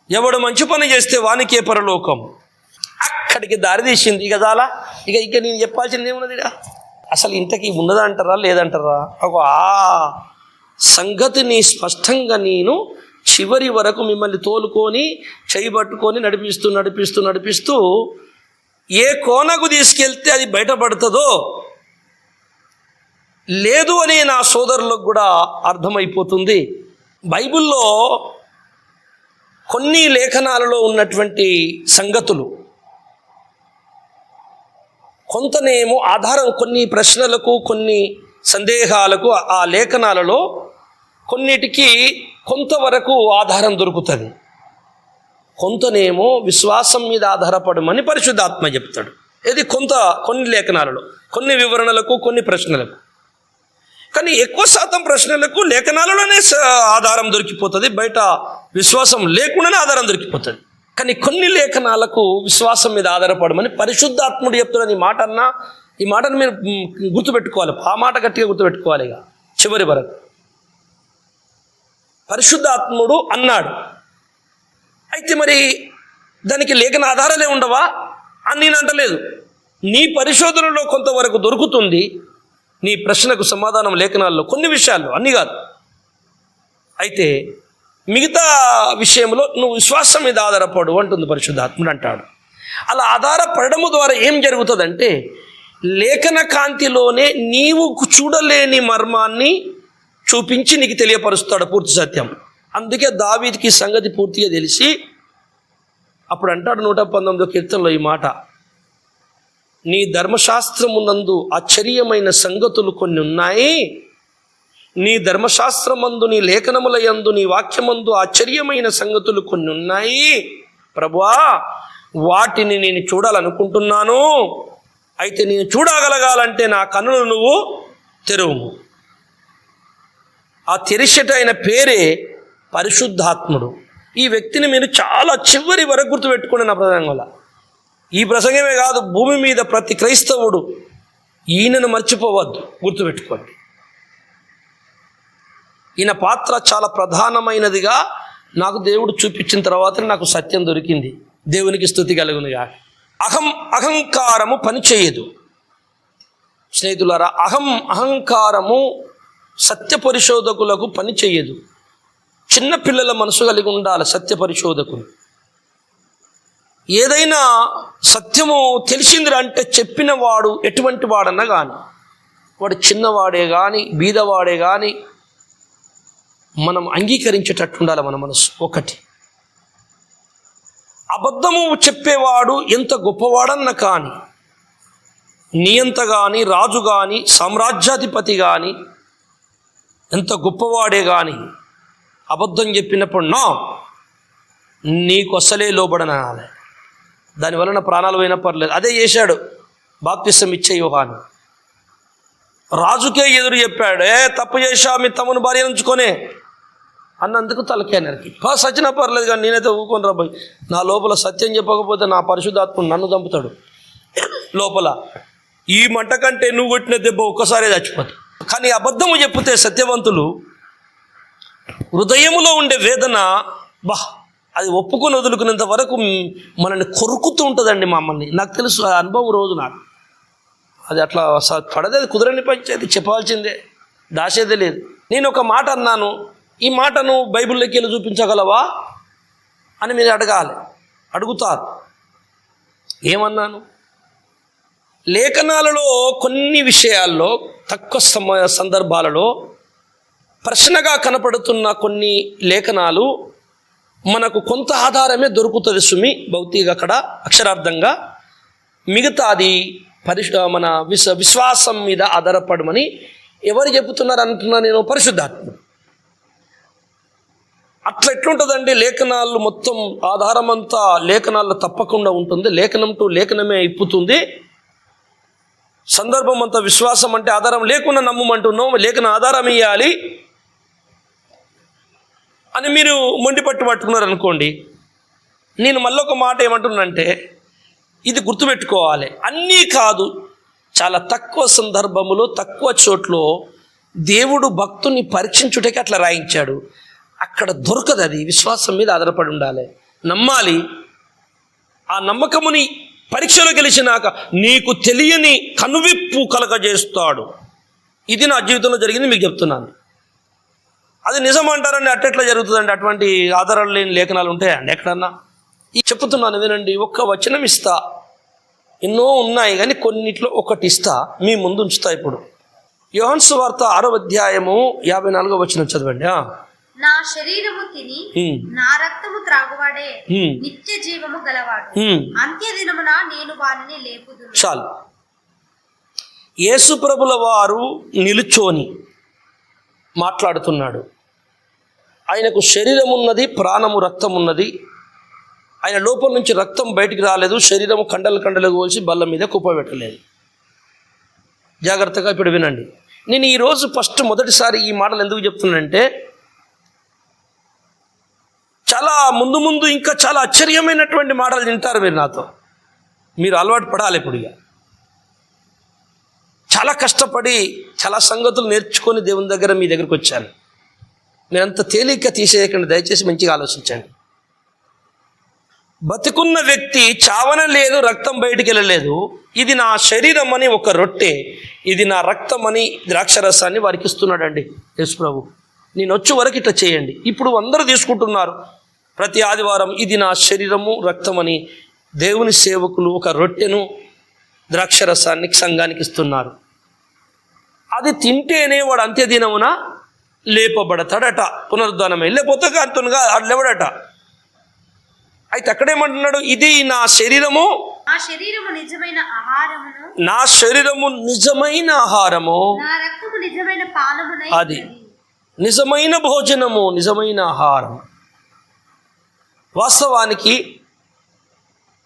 [SPEAKER 1] ఎవడు మంచి పని చేస్తే వానికే పరలోకం. అక్కడికి దారి తీసింది. ఇక చాలా ఇక నేను చెప్పాల్సింది ఏమున్నది? అసలు ఇంతకీ ఉన్నదా అంటారా లేదంటారా? ఒక సంగతిని స్పష్టంగా నేను చివరి వరకు మిమ్మల్ని తోలుకొని చేయబట్టుకొని నడిపిస్తూ ఏ కోనకు తీసుకెళ్తే అది బయటపడుతుందో లేదు అని నా సోదరులకు కూడా అర్థమైపోతుంది. బైబిల్లో కొన్ని లేఖనాలలో ఉన్నటువంటి సంగతులు కొంతనేమో ఆధారం, కొన్ని ప్రశ్నలకు, కొన్ని సందేహాలకు ఆ లేఖనాలలో కొన్నిటికి కొంతవరకు ఆధారం దొరుకుతుంది. కొంతనేమో విశ్వాసం మీద ఆధారపడమని పరిశుద్ధాత్మ చెప్తాడు. ఇది కొన్ని లేఖనాలలో, కొన్ని వివరణలకు, కొన్ని ప్రశ్నలకు. కానీ ఎక్కువ శాతం ప్రశ్నలకు లేఖనాలలోనే ఆధారం దొరికిపోతుంది, బయట విశ్వాసం లేకుండానే ఆధారం దొరికిపోతుంది. కానీ కొన్ని లేఖనాలకు విశ్వాసం మీద ఆధారపడమని పరిశుద్ధాత్ముడు చెప్తాడని ఈ మాటను మీరు గుర్తుపెట్టుకోవాలి. ఆ మాట గట్టిగా గుర్తుపెట్టుకోవాలి. ఇక చివరి వరకు పరిశుద్ధాత్ముడు అన్నాడు. అయితే మరి దానికి లేఖన ఆధారాలే ఉండవా అని నేను అంటలేదు. నీ పరిశోధనలో కొంతవరకు దొరుకుతుంది. నీ ప్రశ్నకు సమాధానం లేఖనాల్లో కొన్ని విషయాల్లో, అన్నీ కాదు. అయితే మిగతా విషయంలో నువ్వు విశ్వాసం మీద ఆధారపడు అంటుంది పరిశుద్ధాత్ముడు అంటాడు. అలా ఆధారపడము ద్వారా ఏం జరుగుతుందంటే, లేఖన కాంతిలోనే నీవు చూడలేని మర్మాన్ని చూపించి నీకు తెలియపరుస్తాడు పూర్తి సత్యం. అందుకే దావీదుకి సంగతి పూర్తిగా తెలిసి అప్పుడు అంటాడు 119వ కీర్తనలో ఈ మాట, నీ ధర్మశాస్త్రమునందు ఆశ్చర్యమైన సంగతులు కొన్ని ఉన్నాయి, నీ ధర్మశాస్త్రమందు, నీ లేఖనముల యందు, నీ వాక్యమందు ఆశ్చర్యమైన సంగతులు కొన్ని ఉన్నాయి ప్రభువా, వాటిని నేను చూడాలనుకుంటున్నాను. అయితే నేను చూడగలగాలంటే నా కన్నులు నువ్వు తెరువుము. ఆ తెరిచెట అయిన పేరే పరిశుద్ధాత్ముడు. ఈ వ్యక్తిని మీరు చాలా చివరి వరకు గుర్తుపెట్టుకోండి. నా ప్రసంగంలో ఈ ప్రసంగమే కాదు, భూమి మీద ప్రతి క్రైస్తవుడు ఈయనను మర్చిపోవద్దు, గుర్తుపెట్టుకోండి. ఈయన పాత్ర చాలా ప్రధానమైనదిగా నాకు దేవుడు చూపించిన తర్వాత నాకు సత్యం దొరికింది. దేవునికి స్తుతి కలుగునుగా. అహంకారము పనిచేయదు స్నేహితులారా. అహంకారము సత్య పరిశోధకులకు పని చేయదు. చిన్నపిల్లల మనసు కలిగి ఉండాలి సత్య పరిశోధకులు. ఏదైనా సత్యము తెలిసిందిరా అంటే చెప్పిన వాడు ఎటువంటి వాడన్నా కానీ, వాడు చిన్నవాడే కానీ బీదవాడే కానీ మనం అంగీకరించేటట్టు ఉండాలి మన మనసు. ఒకటి, అబద్ధము చెప్పేవాడు ఎంత గొప్పవాడన్నా కానీ, నియంత కానీ, రాజు కానీ, సామ్రాజ్యాధిపతి కానీ, ఎంత గొప్పవాడే కానీ అబద్ధం చెప్పినప్పుడు నీకు అసలే లోబడనాలి. దానివలన ప్రాణాలు పోయినా పర్లేదు. అదే చేశాడు బాప్తిసం ఇచ్చే యోహాను. రాజుకే ఎదురు చెప్పాడు, తప్పు చేశా, మీ తమ్ముని భార్య ఉంచుకొనే అన్నందుకు తలకే నరికి. సచ్చినా పర్లేదు కానీ నేనైతే ఊకొని రాబోయి, నా లోపల సత్యం చెప్పకపోతే నా పరిశుద్ధాత్మ నన్ను చంపుతాడు. లోపల ఈ మంట కంటే నువ్వు కొట్టిన దెబ్బ ఒక్కసారే చచ్చిపోతావు. కానీ అబద్ధము చెప్తే సత్యవంతులు హృదయములో ఉండే వేదన అది ఒప్పుకొని వదులుకునేంత వరకు మనల్ని కొరుకుతూ ఉంటుందండి మమ్మల్ని. నాకు తెలుసు ఆ అనుభవం రోజు నాకు. అది అట్లా పడదే, అది కుదరని పంచేది, చెప్పాల్సిందే, దాచేదే లేదు. నేను ఒక మాట అన్నాను, ఈ మాటను బైబిల్లోకి వెళ్ళి చూపించగలవా అని మీరు అడుగుతారు. ఏమన్నాను? లేఖనాలలో కొన్ని విషయాల్లో తక్కువ సందర్భాలలో ప్రశ్నగా కనపడుతున్న కొన్ని లేఖనాలు మనకు కొంత ఆధారమే దొరుకుతుంది సుమి, భౌతిక అక్కడ అక్షరార్థంగా. మిగతాది మన విశ్వాసం మీద ఆధారపడమని ఎవరు చెబుతున్నారు అంటున్నా నేను? పరిశుద్ధాత్మ. అట్లా ఎట్లుంటుందండి? లేఖనాలు మొత్తం ఆధారం అంతా లేఖనాల్లో తప్పకుండా ఉంటుంది. లేఖనం టు లేఖనమే ఇప్పుతుంది. సందర్భం అంతా విశ్వాసం అంటే ఆధారం లేకుండా నమ్మమంటున్నాం, లేఖన ఆధారం ఇవ్వాలి అని మీరు మొండి పట్టుకున్నారు అనుకోండి. నేను మళ్ళొక మాట ఏమంటున్నానంటే, ఇది గుర్తుపెట్టుకోవాలి. అన్నీ కాదు, చాలా తక్కువ సందర్భములో తక్కువ చోట్ల దేవుడు భక్తుని పరీక్షించుటకి అట్లా రాయించాడు. అక్కడ దొరకదు. అది విశ్వాసం మీద ఆధారపడి ఉండాలి, నమ్మాలి. ఆ నమ్మకముని పరీక్షలో గెలిచినాక నీకు తెలియని కనువిప్పు కలగజేస్తాడు. ఇది నా జీవితంలో జరిగింది, మీకు చెప్తున్నాను. అది నిజం అంటారండి, అట్టెట్లా జరుగుతుందండి? అటువంటి ఆధారాలు లేని లేఖనాలు ఉంటాయండి ఎక్కడన్నా? చెప్తున్నాను వినండి. ఒక్క వచనం ఇస్తా, ఎన్నో ఉన్నాయి కానీ కొన్నిట్లో ఒకటి ఇస్తా, మీ ముందు ఉంచుతా. ఇప్పుడు యోహాను సువార్త 6వ అధ్యాయము 54వ వచనం చదవండి.
[SPEAKER 3] నా శరీరము తిని నా రక్తము త్రాగువాడే నిత్య జీవము గలవాడు, అంత్య దినమున నేను వారిని లేపుదును.
[SPEAKER 1] చాలు. యేసు ప్రభుల వారు నిలుచోని మాట్లాడుతున్నాడు. ఆయనకు శరీరం ఉన్నది, ప్రాణము, రక్తం ఉన్నది. ఆయన లోపల నుంచి రక్తం బయటికి రాలేదు, శరీరము కండలు కోల్చి బల్ల మీద కుప్పబెట్టలేదు. జాగ్రత్తగా ఇప్పుడు వినండి. నేను ఈరోజు మొదటిసారి ఈ మాటలు ఎందుకు చెప్తున్నానంటే, చాలా ముందు ఇంకా చాలా ఆశ్చర్యమైనటువంటి మాటలు తింటారు మీరు నాతో. మీరు అలవాటు పడాలి. ఇప్పుడు ఇక చాలా కష్టపడి చాలా సంగతులు నేర్చుకొని దేవుని దగ్గర మీ దగ్గరకు వచ్చాను. నేను అంత తేలిక తీసేయకండి, దయచేసి మంచిగా ఆలోచించండి. బతికున్న వ్యక్తి చావన లేదు, రక్తం బయటికి వెళ్ళలేదు. ఇది నా శరీరం అని ఒక రొట్టె, ఇది నా రక్తం అని ద్రాక్షరసాన్ని వారికి ఇస్తున్నాడండి యేసు ప్రభు. నేను వచ్చే వరకు ఇట్లా చేయండి. ఇప్పుడు అందరూ తీసుకుంటున్నారు ప్రతి ఆదివారం, ఇది నా శరీరము, రక్తం అని. దేవుని సేవకులు ఒక రొట్టెను, ద్రాక్షరసాన్ని సంఘానికి ఇస్తున్నారు. అది తింటేనే వాడు అంత్యదినమున లేపబడతాడట, పునరుద్ధానమే. లేకపోతే అంతునుగా లేవడట. అయితే అక్కడేమంటున్నాడు? ఇది నా శరీరము,
[SPEAKER 3] నా శరీరము నిజమైన ఆహారమును,
[SPEAKER 1] నా శరీరము నిజమైన ఆహారము,
[SPEAKER 3] నా రక్తము నిజమైన పానమునై,
[SPEAKER 1] అది నిజమైన భోజనము, నిజమైన ఆహారం. వాస్తవానికి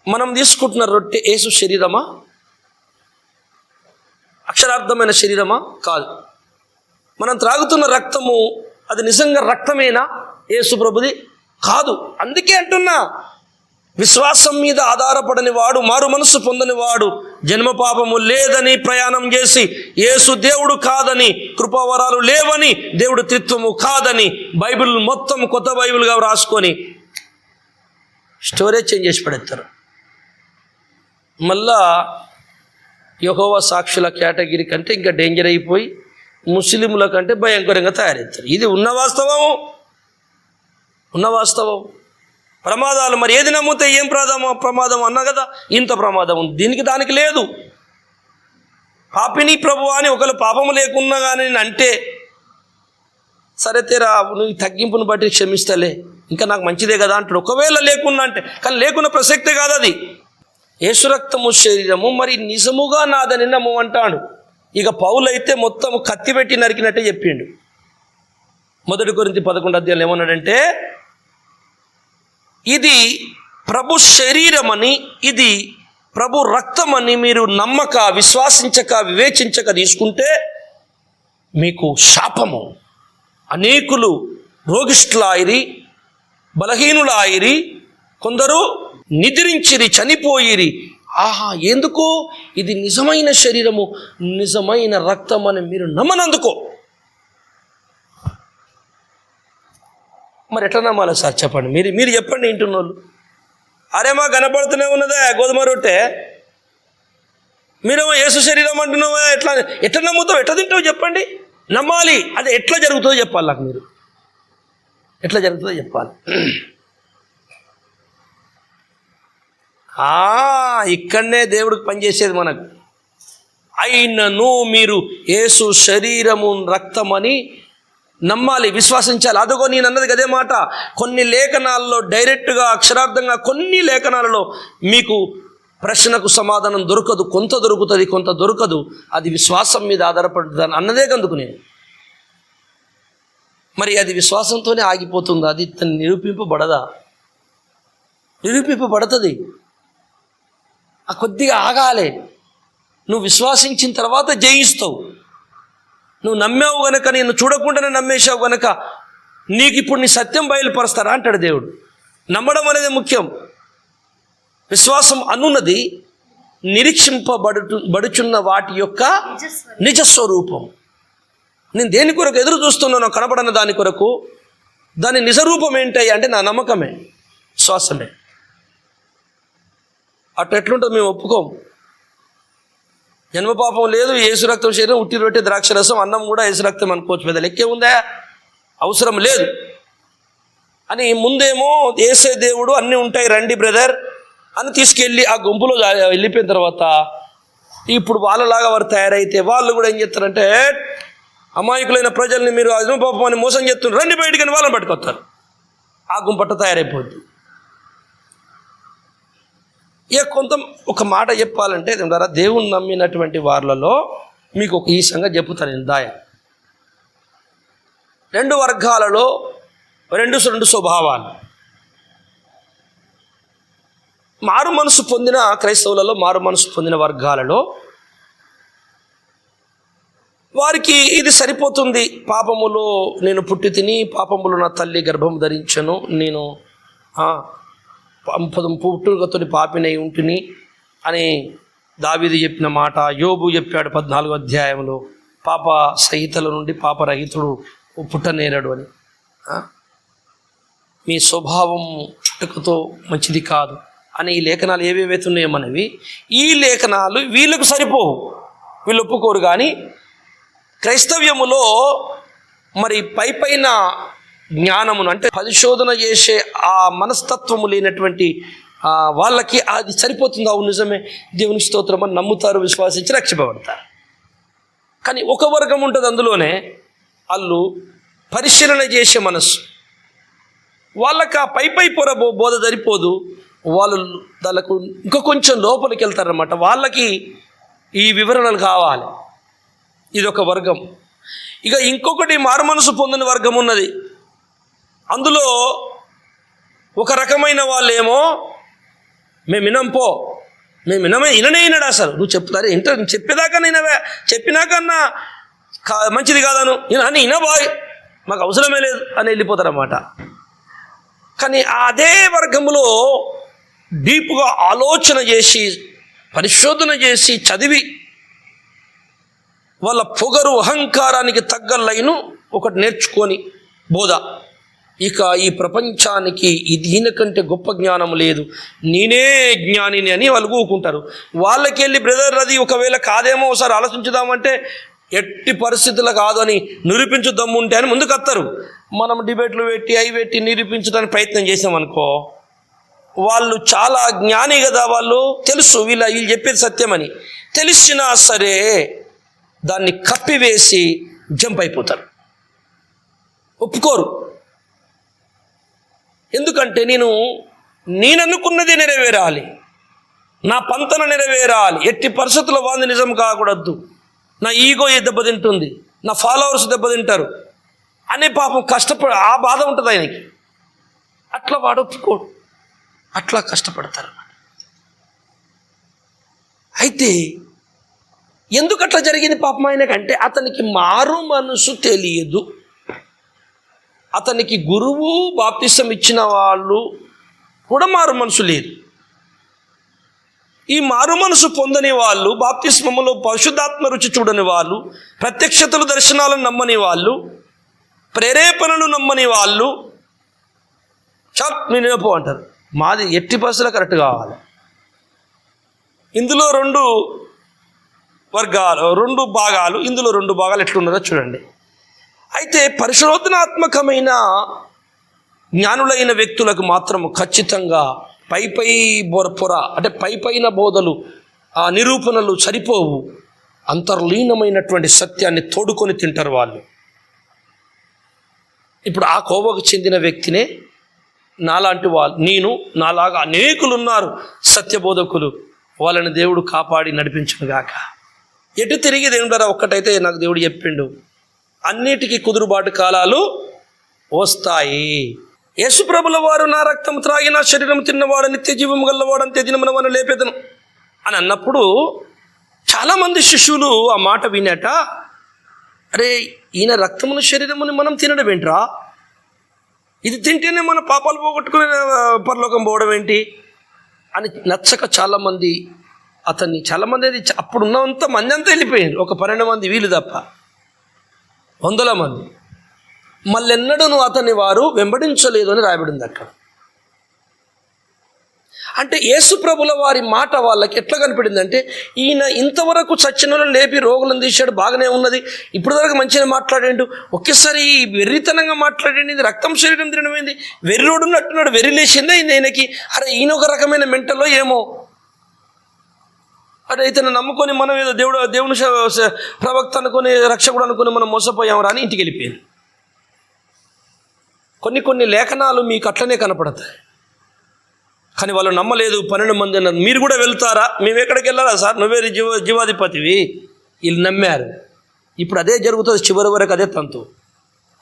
[SPEAKER 1] మనం తీసుకుంటున్న రొట్టె యేసు శరీరమా? అక్షరార్థమైన శరీరమా? కాదు. మనం త్రాగుతున్న రక్తము అది నిజంగా రక్తమేనా యేసు ప్రభుది? కాదు. అందుకే అంటున్నా, విశ్వాసం మీద ఆధారపడని వాడు, మారు మనసు పొందని వాడు, జన్మ పాపము లేదని ప్రయాణం చేసి, యేసు దేవుడు కాదని, కృపావరాలు లేవని, దేవుడు త్రిత్వము కాదని, బైబిల్ మొత్తం కొత్త బైబిల్గా రాసుకొని స్టోరేజ్ చేంజ్ చేసి పడేస్తారు. మళ్ళా యెహోవా సాక్షుల కేటగిరీ కంటే ఇంకా డేంజర్ అయిపోయి ముస్లింల కంటే భయంకరంగా తయారవుతారు. ఇది ఉన్న వాస్తవం. ప్రమాదాలు మరి ఏది నమ్మితే ఏం ప్రమాదం అన్నా కదా, ఇంత ప్రమాదం ఉంది, దీనికి దానికి లేదు. పాపిని ప్రభు అని ఒకళ్ళు పాపము లేకున్నా కానీ అంటే, సరే తెరా నువ్వు తగ్గింపును బట్టి క్షమిస్తలే, ఇంకా నాకు మంచిదే కదా అంటాడు. ఒకవేళ లేకున్నా అంటే, కానీ లేకున్న ప్రసక్తే కాదు అది. యేసు రక్తము శరీరము మరి నిజముగా నాదని నమ్ము అంటాడు. ఇక పౌలైతే మొత్తం కత్తి పెట్టి నరికినట్టే చెప్పిండు. 1 కొరింథీ 11వ అధ్యాయంలో ఏమన్నాడంటే, ఇది ప్రభు శరీరమని, ఇది ప్రభు రక్తమని మీరు నమ్మక, విశ్వాసించక, వివేచించక తీసుకుంటే మీకు శాపము. అనేకులు రోగిష్ఠులాయిరి, బలహీనులాయిరి, కొందరు నిద్రించిరి, చనిపోయిరి. ఆహా, ఎందుకు? ఇది నిజమైన శరీరము, నిజమైన రక్తం అని మీరు నమ్మనందుకో. మరి ఎట్లా నమ్మాలి సార్ చెప్పండి, మీరు చెప్పండి ఇంటున్న వాళ్ళు. అరే మా కనపడుతూనే ఉన్నదా గోధుమ రొట్టె, మీరేమో యేసు శరీరం అంటున్నావా, ఎట్లా నమ్ముతావు, ఎట్లా తింటావు చెప్పండి. నమ్మాలి, అది ఎట్లా జరుగుతుందో చెప్పాలి నాకు, మీరు ఎట్లా జరుగుతుందో చెప్పాలి. ఇక్కడనే దేవుడికి పనిచేసేది మనకు. అయినను మీరు యేసు శరీరము రక్తమని నమ్మాలి, విశ్వసించాలి. అదిగో నేను అన్నది అదే మాట. కొన్ని లేఖనాల్లో డైరెక్ట్గా అక్షరార్థంగా, కొన్ని లేఖనాలలో మీకు ప్రశ్నకు సమాధానం దొరకదు, కొంత దొరుకుతుంది, కొంత దొరకదు. అది విశ్వాసం మీద ఆధారపడుతుంది అన్నదే కందుకు నేను. మరి అది విశ్వాసంతోనే ఆగిపోతుందా? అది నిరూపింపబడదా? నిరూపింపబడుతుంది. ఆ కొద్దిగా ఆగాలి. నువ్వు విశ్వాసించిన తర్వాత జయిస్తావు. నువ్వు నమ్మావు గనక, నేను చూడకుండానే నమ్మేశావు గనక నీకు ఇప్పుడు నీ సత్యం బయలుపరుస్తారా అంటాడు దేవుడు. నమ్మడం అనేది ముఖ్యం. విశ్వాసం అనున్నది నిరీక్షింపబడుచున్న వాటి యొక్క నిజస్వరూపం. నేను దేని కొరకు ఎదురు చూస్తున్నానో కనబడన దాని కొరకు, దాని నిజరూపం ఏంటి అంటే నా నమ్మకమే, విశ్వాసమే. అటు ఎట్లుంటుంది మేము ఒప్పుకోం. జన్మపాపం లేదు, యేసు రక్తం శరీరం, ఉట్టి రొట్టె ద్రాక్షరసం, అన్నం కూడా యేసు రక్తం అనుకోవచ్చు. పెద్ద లెక్కే ఉందా? అవసరం లేదు అని ముందేమో యేసే దేవుడు అన్నీ ఉంటాయి రండి బ్రదర్ అని తీసుకెళ్ళి ఆ గుంపులో వెళ్ళిపోయిన తర్వాత ఇప్పుడు వాళ్ళలాగా వారు తయారైతే వాళ్ళు కూడా ఏం చేస్తారంటే, అమాయకులైన ప్రజల్ని మీరు జన్మపాపం అని మోసం చేస్తున్నారు, రండి బయటికి అని వాళ్ళని పట్టుకొస్తారు. ఆ గుంపట్ట తయారైపోద్ది. కొంత ఒక మాట చెప్పాలంటే ద్వారా దేవుని నమ్మినటువంటి వారిలో మీకు ఈ సంగతి చెప్పుతాను నేను. రెండు వర్గాలలో రెండు స్వభావాలు. మారు మనసు పొందిన క్రైస్తవులలో, మారు మనసు పొందిన వర్గాలలో వారికి ఇది సరిపోతుంది. పాపములో నేను పుట్టి తిని, పాపములో నా తల్లి గర్భం ధరించను, నేను పుట్టుకతోని పాపినై ఉంటుని అని దావీదు చెప్పిన మాట, యోబు చెప్పాడు 14వ అధ్యాయంలో, పాప సహితల నుండి పాపరహితుడు పుట్టనేరడు అని. మీ స్వభావం చుట్టకతో మంచిది కాదు అని ఈ లేఖనాలు ఏవేవైతే ఉన్నాయో మనవి, ఈ లేఖనాలు వీళ్ళకు సరిపోవు, వీళ్ళు ఒప్పుకోరు. కానీ క్రైస్తవ్యములో మరి పైన జ్ఞానమును అంటే పరిశోధన చేసే ఆ మనస్తత్వము లేనటువంటి వాళ్ళకి అది సరిపోతుంది. అవును నిజమే, దేవుని స్తోత్రం అని నమ్ముతారు, విశ్వాసించి రక్షింపబడతారు. కానీ ఒక వర్గం ఉంటుంది అందులోనే, వాళ్ళు పరిశీలన చేసే మనసు, వాళ్ళకి ఆ పై పొర బోధ సరిపోదు. వాళ్ళు దానికి ఇంకా కొంచెం లోపలికి వెళ్తారన్నమాట. వాళ్ళకి ఈ వివరణలు కావాలి. ఇది ఒక వర్గం. ఇక ఇంకొకటి మారు మనసు పొందిన వర్గం ఉన్నది. అందులో ఒక రకమైన వాళ్ళేమో మేము విననేనాడు అసలు, నువ్వు చెప్తారు ఇంటర్ చెప్పేదాకా నేనవే, చెప్పినాకన్నా మంచిది కాదను అని ఇనబాయ్, మాకు అవసరమే లేదు అని వెళ్ళిపోతారన్నమాట. కానీ అదే వర్గంలో డీప్గా ఆలోచన చేసి, పరిశోధన చేసి, చదివి వాళ్ళ పొగరు అహంకారానికి తగ్గ లైను ఒకటి నేర్చుకొని బోధ, ఇక ఈ ప్రపంచానికి దీనికంటే గొప్ప జ్ఞానం లేదు, నేనే జ్ఞానిని అని వాళ్ళు ఊకుంటారు. వాళ్ళకి వెళ్ళి బ్రదర్ అది ఒకవేళ కాదేమో ఒకసారి ఆలోచించుదామంటే ఎట్టి పరిస్థితులు కాదు అని నిరూపించు దమ్ముంటే అని ముందుకు వస్తారు. మనం డిబేట్లు పెట్టి నిరూపించడానికి ప్రయత్నం చేసామనుకో, వాళ్ళు చాలా జ్ఞాని కదా, వాళ్ళు తెలుసు వీళ్ళు చెప్పేది సత్యమని తెలిసినా సరే దాన్ని కప్పివేసి జంప్ అయిపోతారు, ఒప్పుకోరు. ఎందుకంటే నేను అనుకున్నది నెరవేరాలి, నా పంతన నెరవేరాలి, ఎట్టి పరిస్థితుల్లో వాళ్ళు నిజం కాకూడదు, నా ఈగో దెబ్బతింటుంది, నా ఫాలోవర్స్ దెబ్బతింటారు అనే పాపం కష్టపడి ఆ బాధ ఉంటుంది ఆయనకి. అట్లా వాడు ఒప్పుకోడు, అట్లా కష్టపడతారు. అయితే ఎందుకు అట్లా జరిగింది పాపం ఆయనకంటే, అతనికి మారు మనసు తెలియదు. అతనికి గురువు బాప్తిసం ఇచ్చిన వాళ్ళు కూడా మారు మనసు లేదు. ఈ మారు మనసు పొందని వాళ్ళు, బాప్తిస్మములో పరిశుద్ధాత్మ రుచి చూడని వాళ్ళు, ప్రత్యక్షతలు దర్శనాలను నమ్మని వాళ్ళు, ప్రేరేపణలు నమ్మని వాళ్ళు, చల్ నేను లేపో అంటారు. మాది ఎట్టి పరిస్థితుల్లో కరెక్ట్ కావాలి. ఇందులో రెండు భాగాలు, ఇందులో 2 భాగాలు ఎట్లున్నదో చూడండి. అయితే పరిశోధనాత్మకమైన జ్ఞానులైన వ్యక్తులకు మాత్రము ఖచ్చితంగా పొర అంటే పైన బోధలు, ఆ నిరూపణలు సరిపోవు. అంతర్లీనమైనటువంటి సత్యాన్ని తోడుకొని తింటారు వాళ్ళు. ఇప్పుడు ఆ కోవకు చెందిన వ్యక్తినే నాలాంటి వాళ్ళు, నాలాగా అనేకులు ఉన్నారు సత్యబోధకులు, వాళ్ళని దేవుడు కాపాడి నడిపించునుగాక. ఎటు తిరిగి దేవుడారా ఒక్కటైతే నాకు దేవుడు చెప్పిండు, అన్నిటికీ కుదురుబాటు కాలాలు వస్తాయి. యేసుప్రభుల వారు నా రక్తం త్రాగి నా శరీరం తిన్నవాడు నిత్య జీవము గల్లవాడు, అంతే దినమున మనం లేపేదను అని అన్నప్పుడు చాలామంది శిష్యులు ఆ మాట వినట, అరే ఈయన రక్తమును శరీరముని మనం తినడం ఏంట్రా, ఇది తింటేనే మన పాపాలు పోగొట్టుకుని పరలోకం పోవడం ఏంటి అని నచ్చక చాలామంది చాలామంది అప్పుడు ఉన్నంత మంది అంతా వెళ్ళిపోయింది. ఒక 12 మంది వీళ్ళు తప్ప 100 మంది. మళ్ళెన్నడూ అతన్ని వారు వెంబడించలేదు అని రాయబడింది అక్కడ. అంటే యేసుప్రభుల వారి మాట వాళ్ళకి ఎట్లా కనిపడిందంటే, ఈయన ఇంతవరకు చచ్చినోళ్ళని లేపి రోగులను తీశాడు, బాగానే ఉన్నది, ఇప్పుడు వరకు మంచిగా మాట్లాడాడు, ఒకేసారి వెర్రితనంగా మాట్లాడండి, ఇది రక్తం శరీరం తినడమైంది, వెర్రోడున్నట్టున్నాడు, వెర్రి లేచిందే ఈయనకి, అరే ఈయన ఒక రకమైన మెంటలో ఏమో, అరే ఇతను నమ్ముకొని మనం ఏదో దేవుని ప్రవక్త అనుకొని రక్షకుడు అనుకొని మనం మోసపోయాం రా అని ఇంటికి వెళ్ళిపోయాను. కొన్ని లేఖనాలు మీకు అట్లనే కనపడతాయి, కానీ వాళ్ళు నమ్మలేదు. 12 మంది అన్నారు, మీరు కూడా వెళ్తారా, మేము ఎక్కడికి వెళ్ళాలా సార్, నువ్వే జీవాధిపతివి. వీళ్ళు నమ్మారు. ఇప్పుడు అదే జరుగుతుంది, చివరి వరకు అదే తంతు.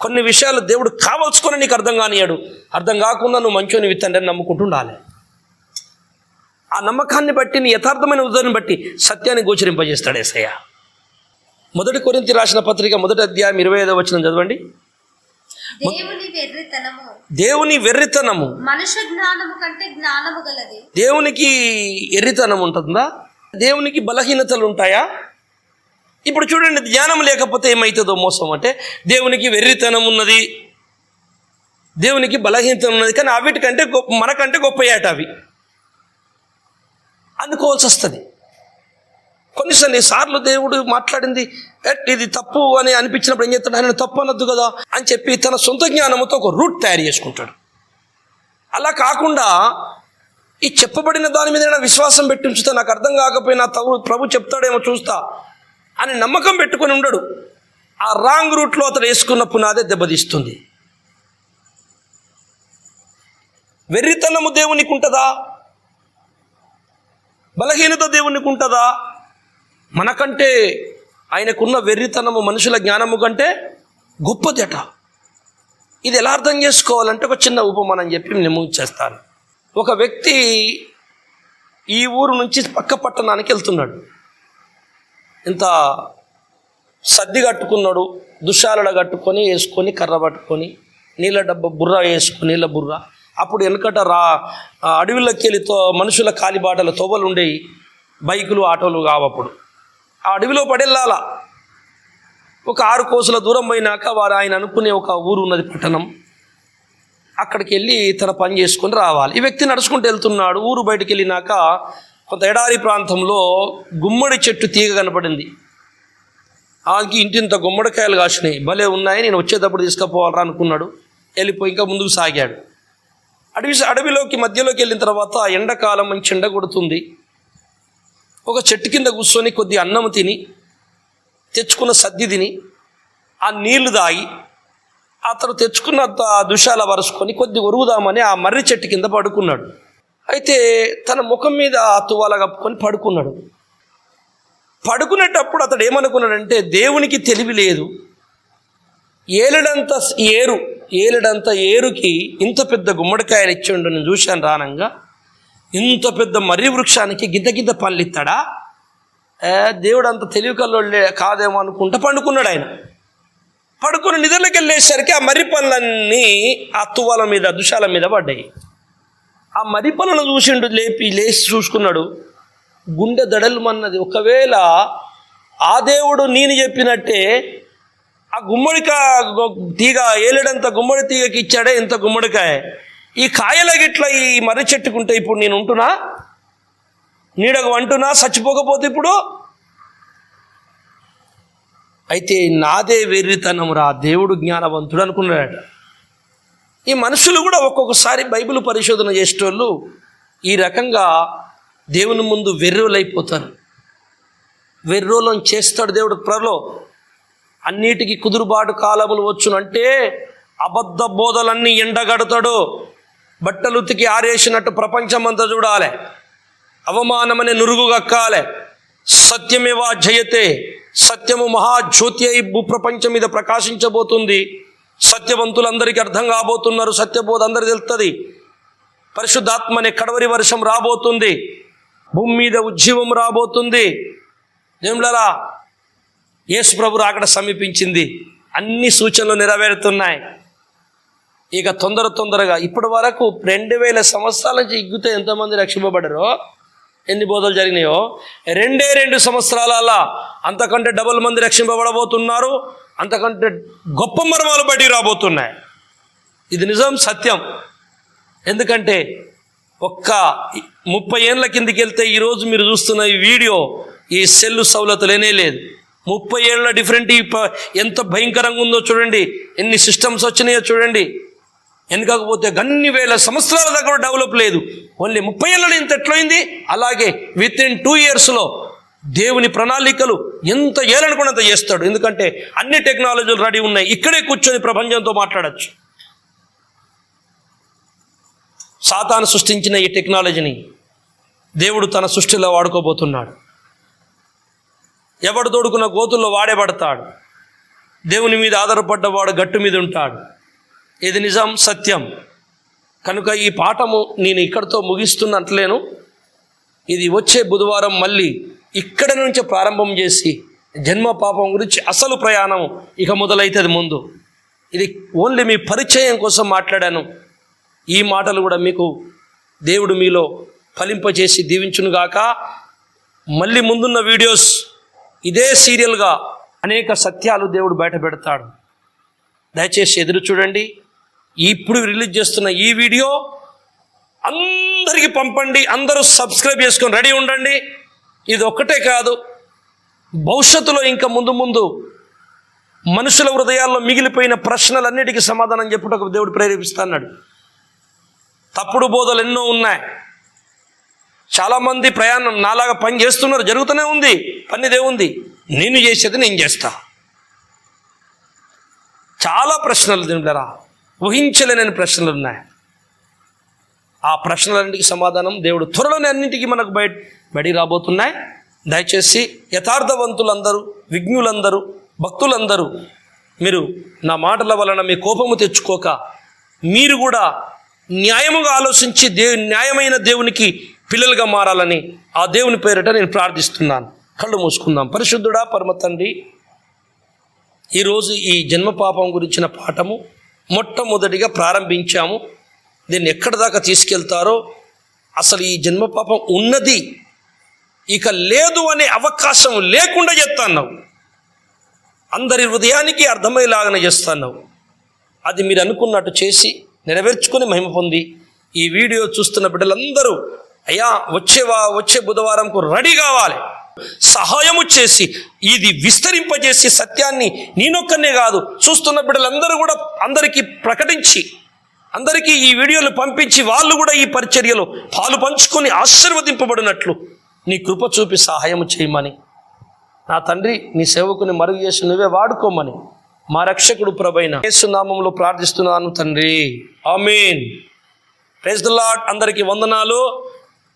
[SPEAKER 1] కొన్ని విషయాలు దేవుడు కావలసుకొని నీకు అర్థం కానియాడు, అర్థం కాకుండా నువ్వు మంచోని విత్తండి నమ్ముకుంటూ ఉండాలి. ఆ నమ్మకాన్ని బట్టి, నీ యథార్థమైన ఉదాహరణ బట్టి సత్యాన్ని గోచరింపజేస్తాడు యేసయ్య. 1 కొరింథీ రాసిన పత్రిక 1వ అధ్యాయం 25వ వచనం చదవండి. దేవుని వెర్రితనము
[SPEAKER 3] మనుష్య జ్ఞానము కంటే జ్ఞానము గలది.
[SPEAKER 1] దేవునికి ఎర్రితనం ఉంటుందా? దేవునికి బలహీనతలు ఉంటాయా? ఇప్పుడు చూడండి, జ్ఞానం లేకపోతే ఏమవుతుందో మోసం. అంటే దేవునికి వెర్రితనం ఉన్నది, దేవునికి బలహీనత ఉన్నది, కానీ అవిటికంటే మనకంటే గొప్పయాట అవి అనుకోవాల్సి వస్తుంది. కొన్నిసార్లు దేవుడు మాట్లాడింది ఇది తప్పు అని అనిపించినప్పుడు ఏం చేస్తాడు, ఆయన తప్పు అనొద్దు కదా అని చెప్పి తన సొంత జ్ఞానంతో ఒక రూట్ తయారు చేసుకుంటాడు. అలా కాకుండా ఈ చెప్పబడిన దాని మీద విశ్వాసం పెట్టి ఉంచుతా, నాకు అర్థం కాకపోయినా ప్రభు చెప్తాడేమో చూస్తా అని నమ్మకం పెట్టుకొని ఉండడు. ఆ రాంగ్ రూట్లో అతడు వేసుకున్న పునాదే దెబ్బతీస్తుంది. వెర్రితనము దేవునికి ఉంటుందా? బలహీనత దేవునికి ఉంటుందా? మనకంటే ఆయనకున్న వెర్రితనము మనుషుల జ్ఞానము కంటే గొప్పదట. ఇది ఎలా అర్థం చేసుకోవాలంటే ఒక చిన్న ఉపమానం చెప్పి నేను ముగించేస్తాను. ఒక వ్యక్తి ఈ ఊరు నుంచి పక్క పట్టణానికి వెళ్తున్నాడు. ఇంత సర్ది కట్టుకున్నాడు, దుశ్శాలడ కట్టుకొని వేసుకొని కర్ర పట్టుకొని నీళ్ళ డబ్బా బుర్ర వేసుకొని నీళ్ళ బుర్ర. అప్పుడు వెనకట అడవిలోకి వెళ్ళి మనుషుల కాలిబాటల తోవలు ఉండేవి, బైకులు ఆటోలు కావప్పుడు. ఆ అడవిలో పడెళ్ళాలా. ఒక 6 కోసుల దూరం పోయినాక ఆయన అనుకునే ఒక ఊరు ఉన్నది, పట్టణం. అక్కడికి వెళ్ళి తన పని చేసుకొని రావాలి. ఈ వ్యక్తి నడుచుకుంటూ వెళ్తున్నాడు. ఊరు బయటికి వెళ్ళినాక కొంత ఎడారి ప్రాంతంలో గుమ్మడి చెట్టు తీగ కనపడింది. ఆకి ఇంటింత గుమ్మడికాయలు కాసినాయి, భలే ఉన్నాయి, నేను వచ్చేటప్పుడు తీసుకుపోవాలరా అనుకున్నాడు. వెళ్ళిపోయి ఇంకా ముందుకు సాగాడు. అడవిలోకి మధ్యలోకి వెళ్ళిన తర్వాత ఎండాకాలం మంచి ఎండ కొడుతుంది. ఒక చెట్టు కింద కూర్చొని కొద్ది అన్నం తిని, తెచ్చుకున్న సద్ది తిని, ఆ నీళ్లు తాగి, అతను తెచ్చుకున్న దుశాల వరుసుకొని కొద్ది ఒరుగుదామని ఆ మర్రి చెట్టు కింద పడుకున్నాడు. అయితే తన ముఖం మీద ఆ తువాల కప్పుకొని పడుకున్నాడు. పడుకునేటప్పుడు అతడు ఏమనుకున్నాడంటే, దేవునికి తెలివి లేదు, ఏలుడంత ఏరుకి ఇంత పెద్ద గుమ్మడికాయలు ఇచ్చిండు, నేను చూశాను రానంగా, ఇంత పెద్ద మర్రి వృక్షానికి గింత పళ్ళు ఇస్తాడా, దేవుడు అంత తెలివి కల్లోళ్ళే కాదేమో అనుకుంటా పండుకున్నాడు. ఆయన పడుకుని నిద్రలోకి వెళ్ళేసరికి ఆ మర్రి పళ్ళన్నీ ఆ తువ్వాల మీద దుశాల మీద పడ్డాయి. ఆ మర్రి పళ్ళను చూసిండు, లేచి చూసుకున్నాడు, గుండె దడలుమన్నది. ఒకవేళ ఆ దేవుడు నేను చెప్పినట్టే ఆ గుమ్మడికాయ తీగ ఏలేడంత గుమ్మడి తీగకి ఇచ్చాడే ఇంత గుమ్మడికాయ, ఈ కాయల గిట్ల ఈ మర్రి చెట్టుకుంటే ఇప్పుడు నేను ఉంటున్నా, నీడకు అంటున్నా, చచ్చిపోకపోతే ఇప్పుడు. అయితే నాదే వెర్రితనం రా, దేవుడు జ్ఞానవంతుడు అనుకున్నాడట. ఈ మనుషులు కూడా ఒక్కొక్కసారి బైబిల్ పరిశోధన చేసేటోళ్ళు ఈ రకంగా దేవుని ముందు వెర్రోలైపోతారు. వెర్రోలను చేస్తాడు దేవుడు త్వరలో. అన్నిటికీ కుదురుబాటు కాలములు వచ్చునంటే అబద్ధ బోధలన్నీ ఎండగడతాడు. బట్టలు ఉతికి ఆరేసినట్టు ప్రపంచమంతా చూడాలి, అవమానమనే నురుగు కక్కాలి. సత్యమేవా జయతే, సత్యము మహాజ్యోతి అయి భూప్రపంచం మీద ప్రకాశించబోతుంది. సత్యవంతులందరికీ అర్థం కాబోతున్నారు, సత్యబోధ అందరికీ తెలుస్తుంది. పరిశుద్ధాత్మ అనే కడవరి వర్షం రాబోతుంది, భూమి మీద ఉజ్జీవం రాబోతుంది. దేవులారా, యేసు ప్రభు రాకడ సమీపించింది, అన్ని సూచనలు నెరవేరుతున్నాయి. ఇక తొందరగా ఇప్పటి వరకు 2000 సంవత్సరాల నుంచి ఇగ్గుతే ఎంతమంది రక్షింపబడ్డారో, ఎన్ని బోధలు జరిగినాయో, 2 సంవత్సరాల అంతకంటే డబుల్ మంది రక్షింపబడబోతున్నారు. అంతకంటే గొప్ప మర్మాలు బయటికి రాబోతున్నాయి. ఇది నిజం, సత్యం. ఎందుకంటే ఒక్క 30 ఏళ్ళ కిందికి వెళ్తే ఈరోజు మీరు చూస్తున్న ఈ వీడియో, ఈ సెల్లు సౌలత లేనే లేదు. 30 ఏళ్ళ డిఫరెంట్ ఎంత భయంకరంగా ఉందో చూడండి, ఎన్ని సిస్టమ్స్ వచ్చినాయో చూడండి. వెనకపోతే అన్ని వేల సంవత్సరాల దగ్గర డెవలప్ లేదు, ఓన్లీ 30 ఏళ్ళలో ఇంత ఎట్లయింది. అలాగే విత్ ఇన్ 2 ఇయర్స్లో దేవుని ప్రణాళికలు ఎంత ఏలనుకున్నంత చేస్తాడు. ఎందుకంటే అన్ని టెక్నాలజీలు రెడీ ఉన్నాయి, ఇక్కడే కూర్చొని ప్రపంచంతో మాట్లాడచ్చు. సాతాను సృష్టించిన ఈ టెక్నాలజీని దేవుడు తన సృష్టిలో వాడుకోబోతున్నాడు. ఎవడు తోడుకున్న గోతుల్లో వాడే పడతాడు. దేవుని మీద ఆధారపడ్డవాడు గట్టు మీద ఉంటాడు. ఇది నిజం, సత్యం. కనుక ఈ పాఠము నేను ఇక్కడితో ముగిస్తున్నట్లేను. ఇది వచ్చే బుధవారం మళ్ళీ ఇక్కడి నుంచి ప్రారంభం చేసి జన్మ పాపం గురించి అసలు ప్రయాణం ఇక మొదలైతుంది. ముందు ఇది ఓన్లీ మీ పరిచయం కోసం మాట్లాడాను. ఈ మాటలు కూడా మీకు దేవుడు మీలో ఫలింపజేసి దీవించునుగాక. మళ్ళీ ముందున్న వీడియోస్ ఇదే సీరియల్గా అనేక సత్యాలు దేవుడు బయట పెడతాడు. దయచేసి ఎదురు చూడండి. ఇప్పుడు రిలీజ్ చేస్తున్న ఈ వీడియో అందరికీ పంపండి. అందరూ సబ్స్క్రైబ్ చేసుకొని రెడీ ఉండండి. ఇది ఒక్కటే కాదు, భవిష్యత్తులో ఇంకా ముందు మనుషుల హృదయాల్లో మిగిలిపోయిన ప్రశ్నలన్నిటికీ సమాధానం చెప్పుటకు దేవుడు ప్రేరేపిస్తున్నాడు. తప్పుడు బోధలు ఎన్నో ఉన్నాయి. చాలామంది ప్రయాణం నాలాగా పని చేస్తున్నారు, జరుగుతూనే ఉంది. పనిదే ఉంది, నేను చేసేది నేను చేస్తా. చాలా ప్రశ్నలు దేవుడారా, ఊహించలేని ప్రశ్నలు ఉన్నాయి. ఆ ప్రశ్నలన్నిటికీ సమాధానం దేవుడు త్వరలోనే అన్నింటికీ మనకు బయట రాబోతున్నాయి. దయచేసి యథార్థవంతులందరూ, విజ్ఞులందరూ, భక్తులందరూ మీరు నా మాటల వలన మీ కోపము తెచ్చుకోక మీరు కూడా న్యాయముగా ఆలోచించి న్యాయమైన దేవునికి పిల్లలుగా మారాలని ఆ దేవుని పేరిట నేను ప్రార్థిస్తున్నాను. కళ్ళు మూసుకుందాం. పరిశుద్ధుడా, పరమ తండ్రి, ఈరోజు ఈ జన్మ పాపం గురించిన పాఠము మొట్టమొదటిగా ప్రారంభించాము. దీన్ని ఎక్కడి దాకా తీసుకెళ్తారో, అసలు ఈ జన్మ పాపం ఉన్నది ఇక లేదు అనే అవకాశం లేకుండా చేస్తున్నావు. అందరి హృదయానికి అర్థమయ్యేలాగానే చేస్తున్నావు. అది మీరు అనుకున్నట్టు చేసి నెరవేర్చుకొని మహిమ పొంది ఈ వీడియో చూస్తున్న బిడ్డలందరూ అయ్యా వచ్చే బుధవారంకు రెడీ కావాలి. సహాయము చేసి ఇది విస్తరింపజేసి సత్యాన్ని నేనొక్కనే కాదు, చూస్తున్న బిడ్డలందరూ కూడా అందరికీ ప్రకటించి, అందరికీ ఈ వీడియోలు పంపించి వాళ్ళు కూడా ఈ పరిచర్యలో పాలు పంచుకొని ఆశీర్వదింపబడినట్లు నీ కృప చూపి సహాయం చేయమని, నా తండ్రి నీ సేవకుని మరుగు చేసి నువ్వే వాడుకోమని మా రక్షకుడు ప్రభువైన యేసు నామములో ప్రార్థిస్తున్నాను తండ్రి. ఆమేన్. Praise the lord. అందరికీ వందనాలు.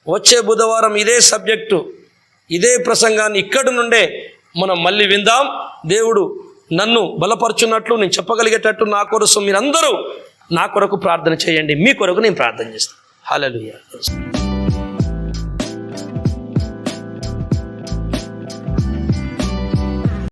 [SPEAKER 1] వచ్చే బుధవారం ఇదే సబ్జెక్టు, ఇదే ప్రసంగాన్ని ఇక్కడి నుండే మనం మళ్ళీ విందాం. దేవుడు నన్ను బలపరుచున్నట్లు, నేను చెప్పగలిగేటట్టు నా కోసం మీరందరూ నా కొరకు ప్రార్థన చేయండి. మీ కొరకు నేను ప్రార్థన చేస్తాను. హల్లెలూయా.